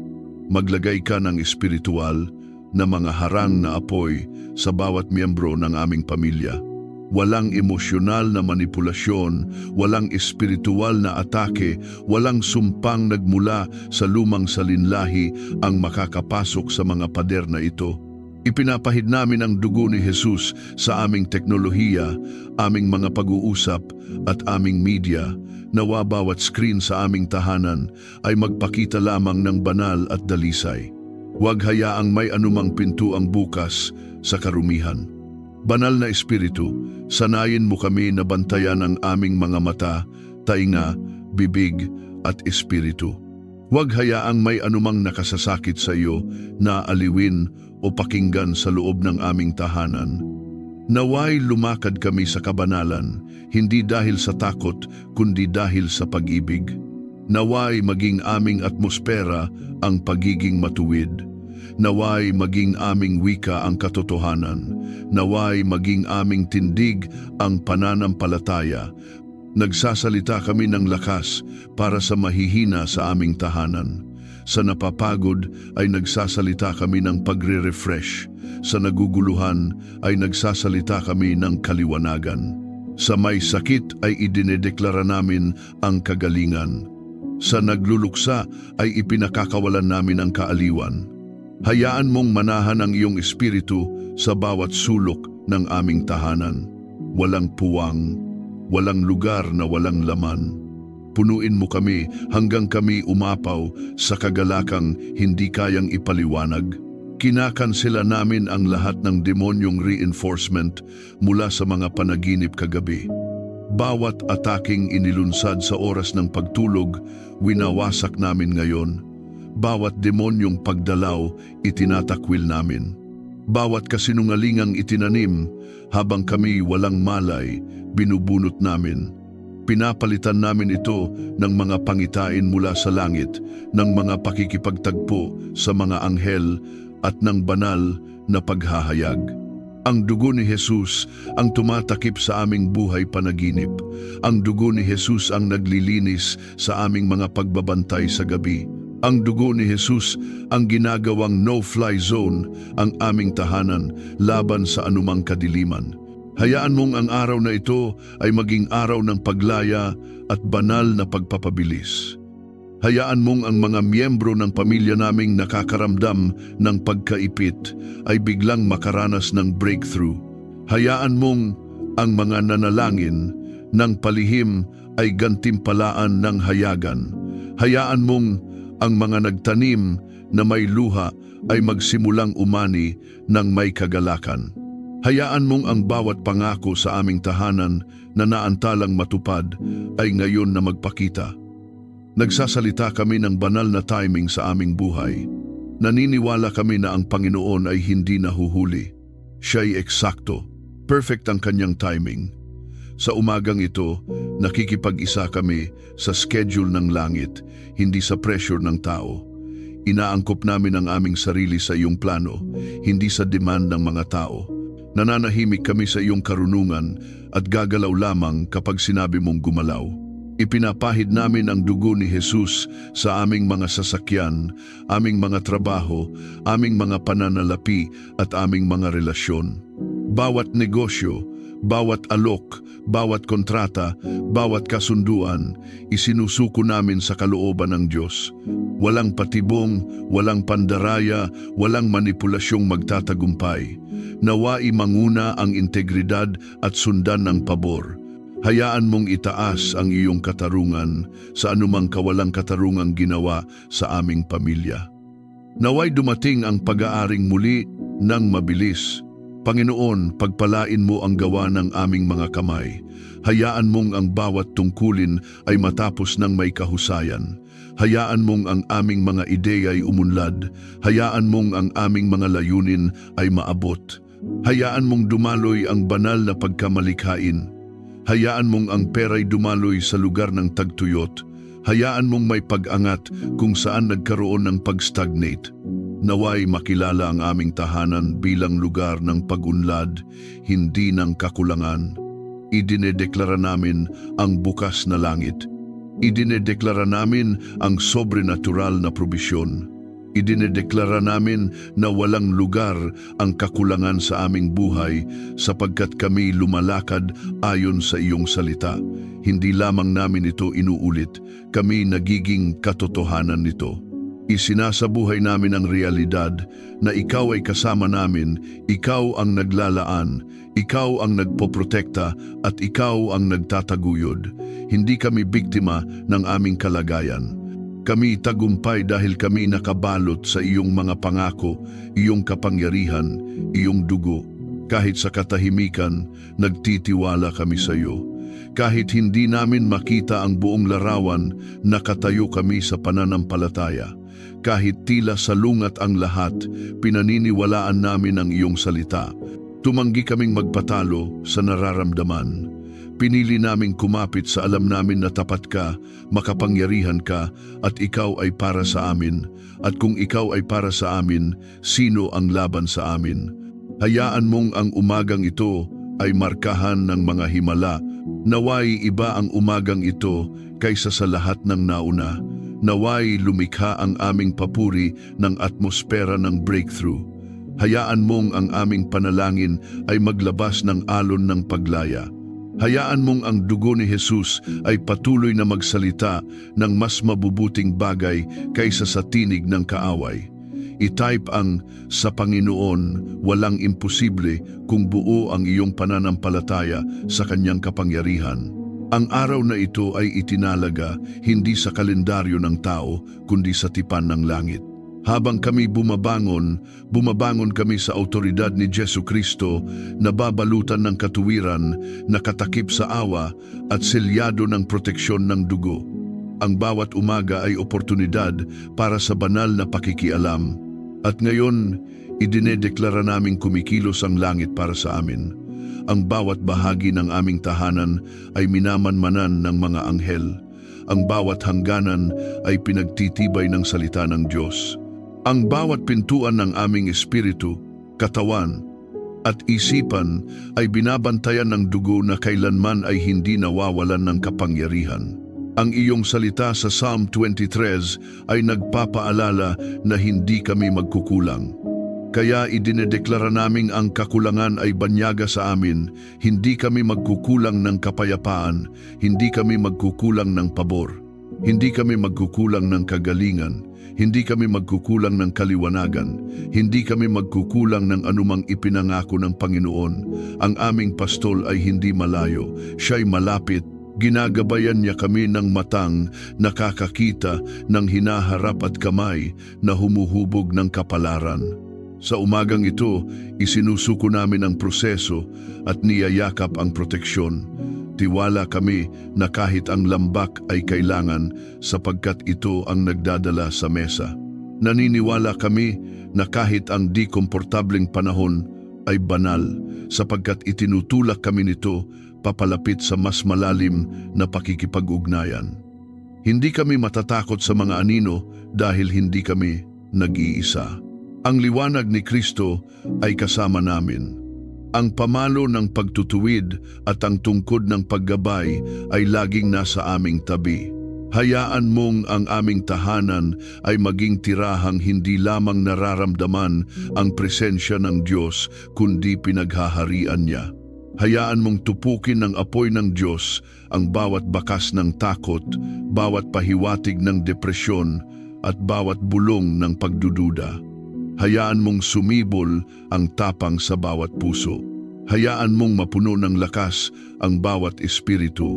maglagay ka ng espiritual na mga harang na apoy sa bawat miyembro ng aming pamilya. Walang emosyonal na manipulasyon, walang espiritual na atake, walang sumpang nagmula sa lumang salinlahi ang makakapasok sa mga pader na ito. Ipinapahid namin ang dugo ni Jesus sa aming teknolohiya, aming mga pag-uusap at aming media. Nawa bawat screen sa aming tahanan ay magpakita lamang ng banal at dalisay. Huwag hayaang may anumang pintuang bukas sa karumihan. Banal na Espiritu, sanayin mo kami na bantayan ang aming mga mata, tainga, bibig at espiritu. Huwag hayaang may anumang nakasasakit sa iyo na aliwin o pakinggan sa loob ng aming tahanan. Naway lumakad kami sa kabanalan, hindi dahil sa takot, kundi dahil sa pag-ibig. Naway maging aming atmosfera ang pagiging matuwid. Naway maging aming wika ang katotohanan. Naway maging aming tindig ang pananampalataya. Nagsasalita kami ng lakas para sa mahihina sa aming tahanan. Sa napapagod ay nagsasalita kami ng pagre-refresh. Sa naguguluhan ay nagsasalita kami ng kaliwanagan. Sa may sakit ay idinedeklara namin ang kagalingan. Sa nagluluksa ay ipinakakawalan namin ang kaaliwan. Hayaan mong manahan ang iyong espiritu sa bawat sulok ng aming tahanan. Walang puwang, walang lugar na walang laman. Punuin mo kami hanggang kami umapaw sa kagalakang hindi kayang ipaliwanag. Kinakansela namin ang lahat ng demonyong reinforcement mula sa mga panaginip kagabi. Bawat ataking inilunsad sa oras ng pagtulog, winawasak namin ngayon. Bawat demonyong pagdalaw, itinatakwil namin. Bawat kasinungalingang itinanim, habang kami walang malay, binubunot namin. Pinapalitan namin ito ng mga pangitain mula sa langit, ng mga pakikipagtagpo sa mga anghel at ng banal na paghahayag. Ang dugo ni Jesus ang tumatakip sa aming buhay panaginip. Ang dugo ni Jesus ang naglilinis sa aming mga pagbabantay sa gabi. Ang dugo ni Jesus ang ginagawang no-fly zone ang aming tahanan laban sa anumang kadiliman. Hayaan mong ang araw na ito ay maging araw ng paglaya at banal na pagpapabilis. Hayaan mong ang mga miyembro ng pamilya naming nakakaramdam ng pagkaipit ay biglang makaranas ng breakthrough. Hayaan mong ang mga nanalangin ng palihim ay gantimpalaan ng hayagan. Hayaan mong ang mga nagtanim na may luha ay magsimulang umani ng may kagalakan. Hayaan mong ang bawat pangako sa aming tahanan na naantalang matupad ay ngayon na magpakita. Nagsasalita kami ng banal na timing sa aming buhay. Naniniwala kami na ang Panginoon ay hindi nahuhuli. Siya'y eksakto. Perfect ang kanyang timing. Sa umagang ito, nakikipag-isa kami sa schedule ng langit, hindi sa pressure ng tao. Inaangkop namin ang aming sarili sa iyong plano, hindi sa demand ng mga tao. Nananahimik kami sa iyong karunungan at gagalaw lamang kapag sinabi mong gumalaw. Ipinapahid namin ang dugo ni Jesus sa aming mga sasakyan, aming mga trabaho, aming mga pananalapi at aming mga relasyon. Bawat negosyo, bawat alok, bawat kontrata, bawat kasunduan, isinusuko namin sa kalooban ng Diyos. Walang patibong, walang pandaraya, walang manipulasyong magtatagumpay. Nawai manguna ang integridad at sundan ng pabor. Hayaan mong itaas ang iyong katarungan sa anumang kawalang katarungang ginawa sa aming pamilya. Naway dumating ang pag-aaring muli ng mabilis. Panginoon, pagpalain mo ang gawa ng aming mga kamay. Hayaan mong ang bawat tungkulin ay matapos ng may kahusayan. Hayaan mong ang aming mga ideya ay umunlad. Hayaan mong ang aming mga layunin ay maabot. Hayaan mong dumaloy ang banal na pagkamalikhain. Hayaan mong ang pera'y dumaloy sa lugar ng tagtuyot. Hayaan mong may pag-angat kung saan nagkaroon ng pag-stagnate. Naway makilala ang aming tahanan bilang lugar ng pag-unlad, hindi ng kakulangan. Idinedeklara namin ang bukas na langit. Idinedeklara namin ang sobrenatural na probisyon. Idinedeklara namin na walang lugar ang kakulangan sa aming buhay sapagkat kami lumalakad ayon sa iyong salita. Hindi lamang namin ito inuulit, kami nagiging katotohanan nito. Isinasabuhay namin ang realidad na ikaw ay kasama namin, ikaw ang naglalaan, ikaw ang nagpoprotekta at ikaw ang nagtataguyod. Hindi kami biktima ng aming kalagayan. Kami tagumpay dahil kami nakabalot sa iyong mga pangako, iyong kapangyarihan, iyong dugo. Kahit sa katahimikan, nagtitiwala kami sa iyo. Kahit hindi namin makita ang buong larawan, nakatayo kami sa pananampalataya. Kahit tila salungat ang lahat, pinaniniwalaan namin ang iyong salita. Tumanggi kaming magpatalo sa nararamdaman. Pinili naming kumapit sa alam namin na tapat ka, makapangyarihan ka, at ikaw ay para sa amin. At kung ikaw ay para sa amin, sino ang laban sa amin? Hayaan mong ang umagang ito ay markahan ng mga himala. Naway iba ang umagang ito kaysa sa lahat ng nauna. Naway lumikha ang aming papuri ng atmosfera ng breakthrough. Hayaan mong ang aming panalangin ay maglabas ng alon ng paglaya. Hayaan mong ang dugo ni Jesus ay patuloy na magsalita ng mas mabubuting bagay kaysa sa tinig ng kaaway. I-type ang "Sa Panginoon, walang imposible" kung buo ang iyong pananampalataya sa kanyang kapangyarihan. Ang araw na ito ay itinalaga hindi sa kalendaryo ng tao kundi sa tipan ng langit. Habang kami bumabangon kami sa awtoridad ni Jesucristo, nababalutan ng katuwiran, nakatakip sa awa at selyado ng proteksyon ng dugo. Ang bawat umaga ay oportunidad para sa banal na pakikialam. At ngayon, idinedeklara naming kumikilos ang langit para sa amin. Ang bawat bahagi ng aming tahanan ay minamanmanan ng mga anghel. Ang bawat hangganan ay pinagtitibay ng salita ng Diyos. Ang bawat pintuan ng aming espiritu, katawan, at isipan ay binabantayan ng dugo na kailanman ay hindi nawawalan ng kapangyarihan. Ang iyong salita sa Psalm 23 ay nagpapaalala na hindi kami magkukulang. Kaya idinedeklara naming ang kakulangan ay banyaga sa amin, hindi kami magkukulang ng kapayapaan, hindi kami magkukulang ng pabor, hindi kami magkukulang ng kagalingan, hindi kami magkukulang ng kaliwanagan, hindi kami magkukulang ng anumang ipinangako ng Panginoon. Ang aming pastol ay hindi malayo, siya'y malapit. Ginagabayan niya kami ng matang, nakakakita ng hinaharap at kamay na humuhubog ng kapalaran. Sa umagang ito, isinusuko namin ang proseso at niyayakap ang proteksyon. Tiwala kami na kahit ang lambak ay kailangan sapagkat ito ang nagdadala sa mesa. Naniniwala kami na kahit ang di komportableng panahon ay banal sapagkat itinutulak kami nito papalapit sa mas malalim na pakikipag-ugnayan. Hindi kami matatakot sa mga anino dahil hindi kami nag-iisa. Ang liwanag ni Kristo ay kasama namin. Ang pamalo ng pagtutuwid at ang tungkod ng paggabay ay laging nasa aming tabi. Hayaan mong ang aming tahanan ay maging tirahang hindi lamang nararamdaman ang presensya ng Diyos kundi pinaghaharian niya. Hayaan mong tupukin ng apoy ng Diyos ang bawat bakas ng takot, bawat pahiwatig ng depresyon at bawat bulong ng pagdududa. Hayaan mong sumibol ang tapang sa bawat puso. Hayaan mong mapuno ng lakas ang bawat espiritu.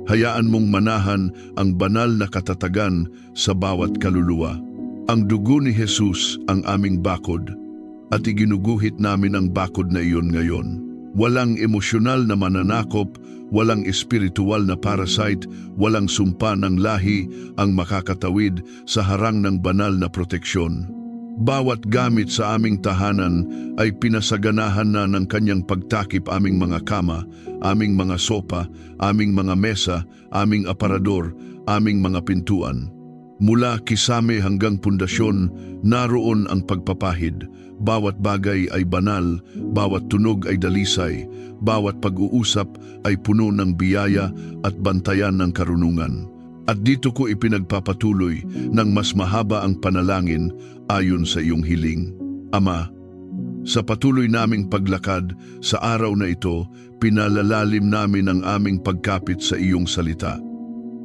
Hayaan mong manahan ang banal na katatagan sa bawat kaluluwa. Ang dugo ni Jesus ang aming bakod. at iginuguhit namin ang bakod na iyon ngayon. Walang emosyonal na mananakop, walang espiritual na parasite, walang sumpa ng lahi ang makakatawid sa harang ng banal na proteksyon. Bawat gamit sa aming tahanan ay pinasaganahan na ng kanyang pagtakip, aming mga kama, aming mga sopa, aming mga mesa, aming aparador, aming mga pintuan. Mula kisame hanggang pundasyon, naroon ang pagpapahid. Bawat bagay ay banal, bawat tunog ay dalisay, bawat pag-uusap ay puno ng biyaya at bantayan ng karunungan. At dito ko ipinagpapatuloy ng mas mahaba ang panalangin ayon sa iyong hiling. Ama, sa patuloy naming paglakad sa araw na ito, pinalalalim namin ang aming pagkapit sa iyong salita.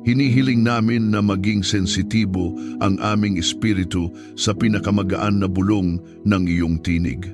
Hinihiling namin na maging sensitibo ang aming espiritu sa pinakamagaan na bulong ng iyong tinig.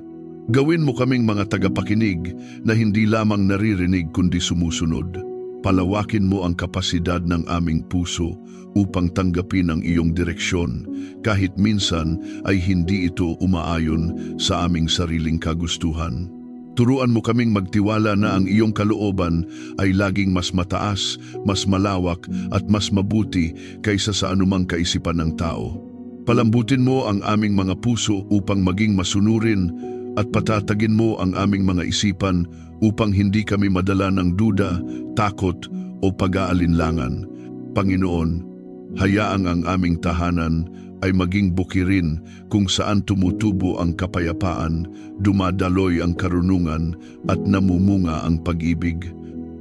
Gawin mo kaming mga tagapakinig na hindi lamang naririnig kundi sumusunod. Palawakin mo ang kapasidad ng aming puso upang tanggapin ang iyong direksyon kahit minsan ay hindi ito umaayon sa aming sariling kagustuhan. Turuan mo kaming magtiwala na ang iyong kalooban ay laging mas mataas, mas malawak at mas mabuti kaysa sa anumang kaisipan ng tao. Palambutin mo ang aming mga puso upang maging masunurin at patatagin mo ang aming mga isipan upang hindi kami madala ng duda, takot o pag-aalinlangan. Panginoon, hayaang ang aming tahanan ay maging bukirin kung saan tumutubo ang kapayapaan, dumadaloy ang karunungan at namumunga ang pag-ibig.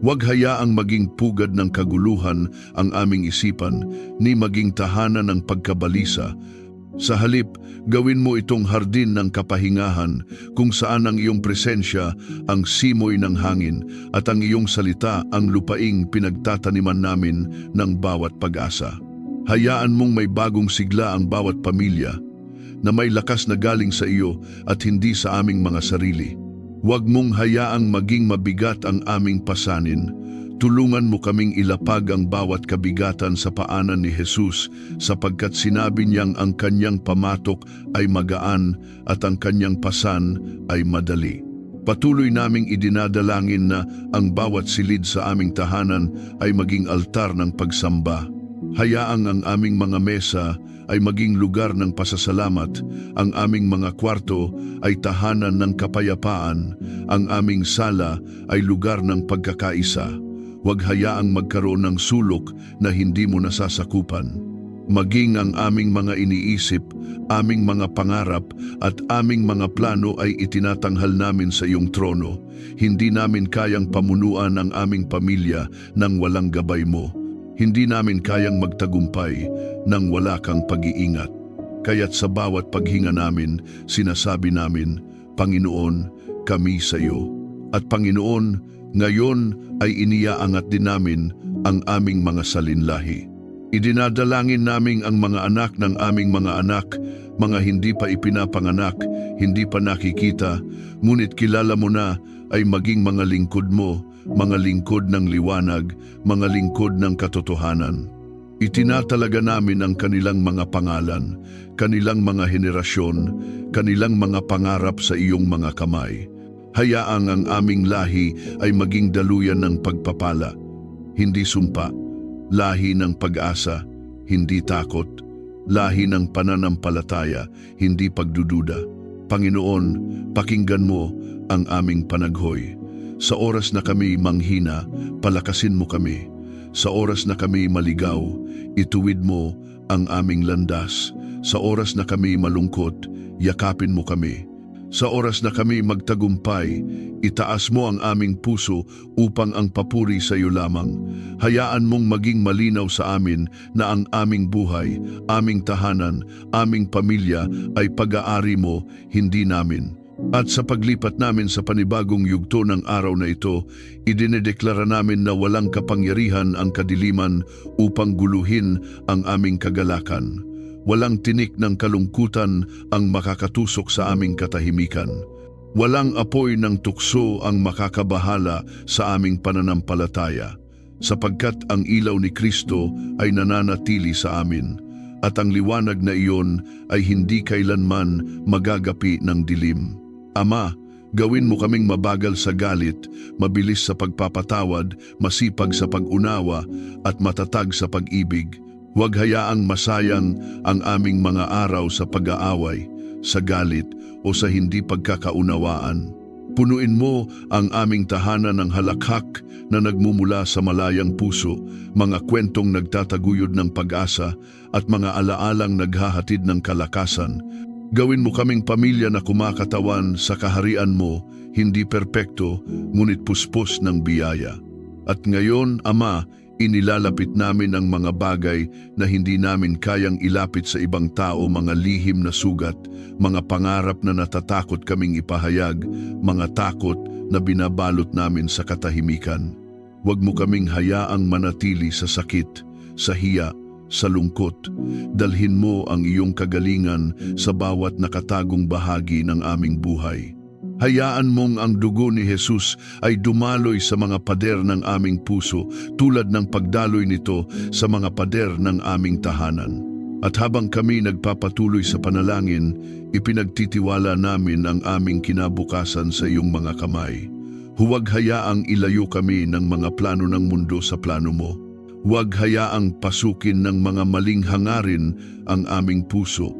Huwag hayaang maging pugad ng kaguluhan ang aming isipan, ni maging tahanan ng pagkabalisa. Sa halip, gawin mo itong hardin ng kapahingahan kung saan ang iyong presensya ang simoy ng hangin at ang iyong salita ang lupaing pinagtataniman namin ng bawat pag-asa. Hayaan mong may bagong sigla ang bawat pamilya na may lakas na galing sa iyo at hindi sa aming mga sarili. Huwag mong hayaang maging mabigat ang aming pasanin. Tulungan mo kaming ilapag ang bawat kabigatan sa paanan ni Jesus sapagkat sinabi niyang ang kanyang pamatok ay magaan at ang kanyang pasan ay madali. Patuloy naming idinadalangin na ang bawat silid sa aming tahanan ay maging altar ng pagsamba. Hayaang ang aming mga mesa ay maging lugar ng pasasalamat, ang aming mga kwarto ay tahanan ng kapayapaan, ang aming sala ay lugar ng pagkakaisa. Huwag hayaang magkaroon ng sulok na hindi mo nasasakupan. Maging ang aming mga iniisip, aming mga pangarap at aming mga plano ay itinatanghal namin sa iyong trono. Hindi namin kayang pamunuan ang aming pamilya nang walang gabay mo. Hindi namin kayang magtagumpay nang wala kang pag-iingat. Kaya't sa bawat paghinga namin, sinasabi namin, Panginoon, kami sa iyo. At Panginoon, ngayon ay iniaangat din namin ang aming mga salinlahi. Idinadalangin namin ang mga anak ng aming mga anak, mga hindi pa ipinapanganak, hindi pa nakikita, ngunit kilala mo na ay maging mga lingkod mo, mga lingkod ng liwanag, mga lingkod ng katotohanan. Itinatalaga namin ang kanilang mga pangalan, kanilang mga henerasyon, kanilang mga pangarap sa iyong mga kamay. Hayaang ang aming lahi ay maging daluyan ng pagpapala, hindi sumpa, lahi ng pag-asa, hindi takot, lahi ng pananampalataya, hindi pagdududa. Panginoon, pakinggan mo ang aming panaghoy. Sa oras na kami manghina, palakasin mo kami. Sa oras na kami maligaw, ituwid mo ang aming landas. Sa oras na kami malungkot, yakapin mo kami. Sa oras na kami magtagumpay, itaas mo ang aming puso upang ang papuri sa iyo lamang. Hayaan mong maging malinaw sa amin na ang aming buhay, aming tahanan, aming pamilya ay pag-aari mo, hindi namin. At sa paglipat namin sa panibagong yugto ng araw na ito, idinedeklara namin na walang kapangyarihan ang kadiliman upang guluhin ang aming kagalakan. Walang tinik ng kalungkutan ang makakatusok sa aming katahimikan. Walang apoy ng tukso ang makakabahala sa aming pananampalataya, sapagkat ang ilaw ni Kristo ay nananatili sa amin. at ang liwanag na iyon ay hindi kailanman magagapi ng dilim. Ama, gawin mo kaming mabagal sa galit, mabilis sa pagpapatawad, masipag sa pag-unawa, at matatag sa pag-ibig. Huwag hayaang masayang ang aming mga araw sa pag-aaway, sa galit, o sa hindi pagkakaunawaan. Punuin mo ang aming tahanan ng halakhak na nagmumula sa malayang puso, mga kwentong nagtataguyod ng pag-asa at mga alaalang naghahatid ng kalakasan. Gawin mo kaming pamilya na kumakatawan sa kaharian mo, hindi perpekto, ngunit puspos ng biyaya. At ngayon, Ama, inilalapit namin ang mga bagay na hindi namin kayang ilapit sa ibang tao, mga lihim na sugat, mga pangarap na natatakot kaming ipahayag, mga takot na binabalot namin sa katahimikan. Huwag mo kaming hayaang manatili sa sakit, sa hiya, sa lungkot. Dalhin mo ang iyong kagalingan sa bawat nakatagong bahagi ng aming buhay. Hayaan mong ang dugo ni Jesus ay dumaloy sa mga pader ng aming puso tulad ng pagdaloy nito sa mga pader ng aming tahanan. At habang kami nagpapatuloy sa panalangin, ipinagtitiwala namin ang aming kinabukasan sa iyong mga kamay. Huwag hayaang ilayo kami ng mga plano ng mundo sa plano mo. Huwag hayaang pasukin ng mga maling hangarin ang aming puso.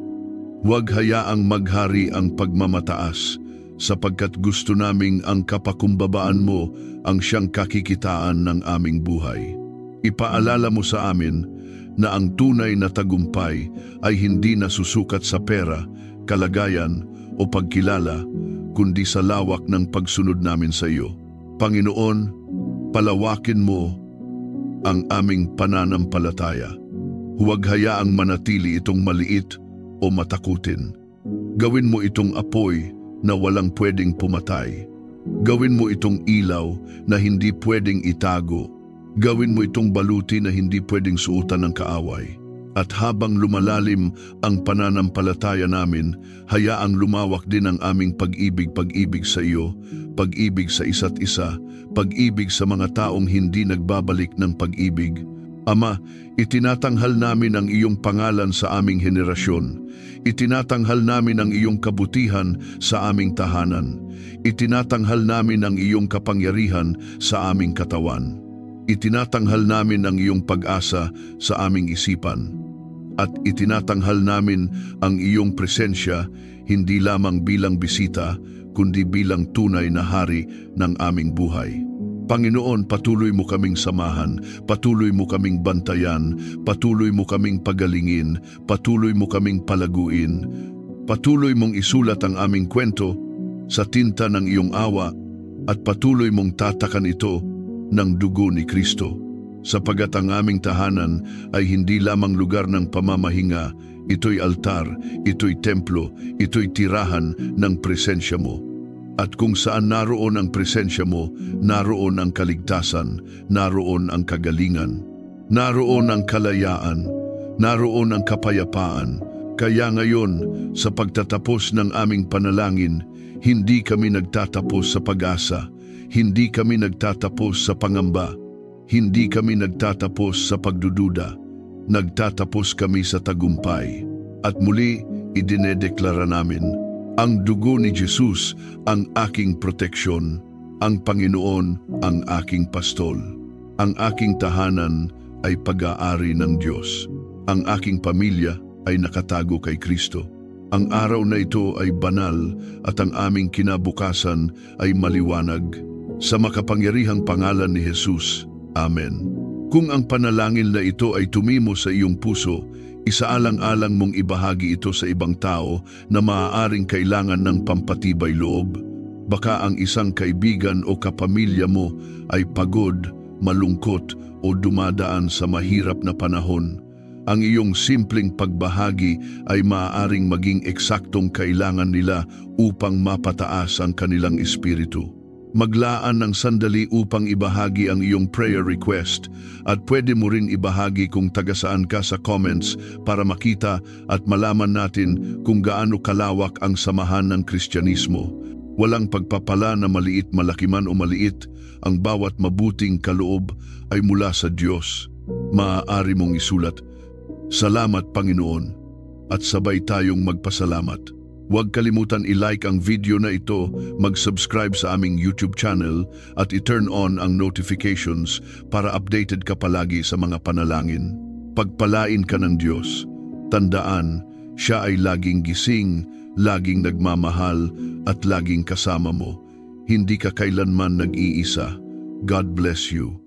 Huwag hayaang maghari ang pagmamataas, sapagkat gusto naming ang kapakumbabaan mo ang siyang kakikitaan ng aming buhay. Ipaalala mo sa amin na ang tunay na tagumpay ay hindi nasusukat sa pera, kalagayan o pagkilala, kundi sa lawak ng pagsunod namin sa iyo. Panginoon, palawakin mo ang aming pananampalataya. Huwag hayaang manatili itong maliit o matakutin. Gawin mo itong apoy na walang pwedeng pumatay. Gawin mo itong ilaw na hindi pwedeng itago. Gawin mo itong baluti na hindi pwedeng suotan ng kaaway. At habang lumalalim ang pananampalataya namin, hayaang lumawak din ang aming pag-ibig sa iyo, pag-ibig sa isa't isa, pag-ibig sa mga taong hindi nagbabalik ng pag-ibig. Ama, itinatanghal namin ang iyong pangalan sa aming henerasyon. Itinatanghal namin ang iyong kabutihan sa aming tahanan. Itinatanghal namin ang iyong kapangyarihan sa aming katawan. Itinatanghal namin ang iyong pag-asa sa aming isipan. At itinatanghal namin ang iyong presensya hindi lamang bilang bisita, kundi bilang tunay na hari ng aming buhay. Panginoon, patuloy mo kaming samahan, patuloy mo kaming bantayan, patuloy mo kaming pagalingin, patuloy mo kaming palaguin, patuloy mong isulat ang aming kwento sa tinta ng iyong awa at patuloy mong tatakan ito ng dugo ni Kristo. Sapagat ang aming tahanan ay hindi lamang lugar ng pamamahinga, ito'y altar, ito'y templo, ito'y tirahan ng presensya mo. At kung saan naroon ang presensya mo, naroon ang kaligtasan, naroon ang kagalingan, naroon ang kalayaan, naroon ang kapayapaan. Kaya ngayon, sa pagtatapos ng aming panalangin, hindi kami nagtatapos sa pag-asa, hindi kami nagtatapos sa pangamba, hindi kami nagtatapos sa pagdududa, nagtatapos kami sa tagumpay. At muli, idinedeklara namin, ang dugo ni Jesus ang aking proteksyon, ang Panginoon ang aking pastol. Ang aking tahanan ay pag-aari ng Diyos. Ang aking pamilya ay nakatago kay Kristo. Ang araw na ito ay banal at ang aming kinabukasan ay maliwanag. Sa makapangyarihang pangalan ni Jesus. Amen. Kung ang panalangin na ito ay tumimo sa iyong puso, isaalang-alang mong ibahagi ito sa ibang tao na maaaring kailangan ng pampatibay loob. Baka ang isang kaibigan o kapamilya mo ay pagod, malungkot o dumadaan sa mahirap na panahon. Ang iyong simpleng pagbahagi ay maaaring maging eksaktong kailangan nila upang mapataas ang kanilang espiritu. Maglaan ng sandali upang ibahagi ang iyong prayer request at pwede mo rin ibahagi kung tagasaan ka sa comments para makita at malaman natin kung gaano kalawak ang samahan ng Kristyanismo. Walang pagpapala na maliit, malaki man o maliit, ang bawat mabuting kaloob ay mula sa Diyos. Maaari mong isulat, Salamat, Panginoon, at sabay tayong magpasalamat. Huwag kalimutan i-like ang video na ito, mag-subscribe sa aming YouTube channel at i-turn on ang notifications para updated ka palagi sa mga panalangin. Pagpalain ka ng Diyos. Tandaan, siya ay laging gising, laging nagmamahal at laging kasama mo. Hindi ka kailanman nag-iisa. God bless you.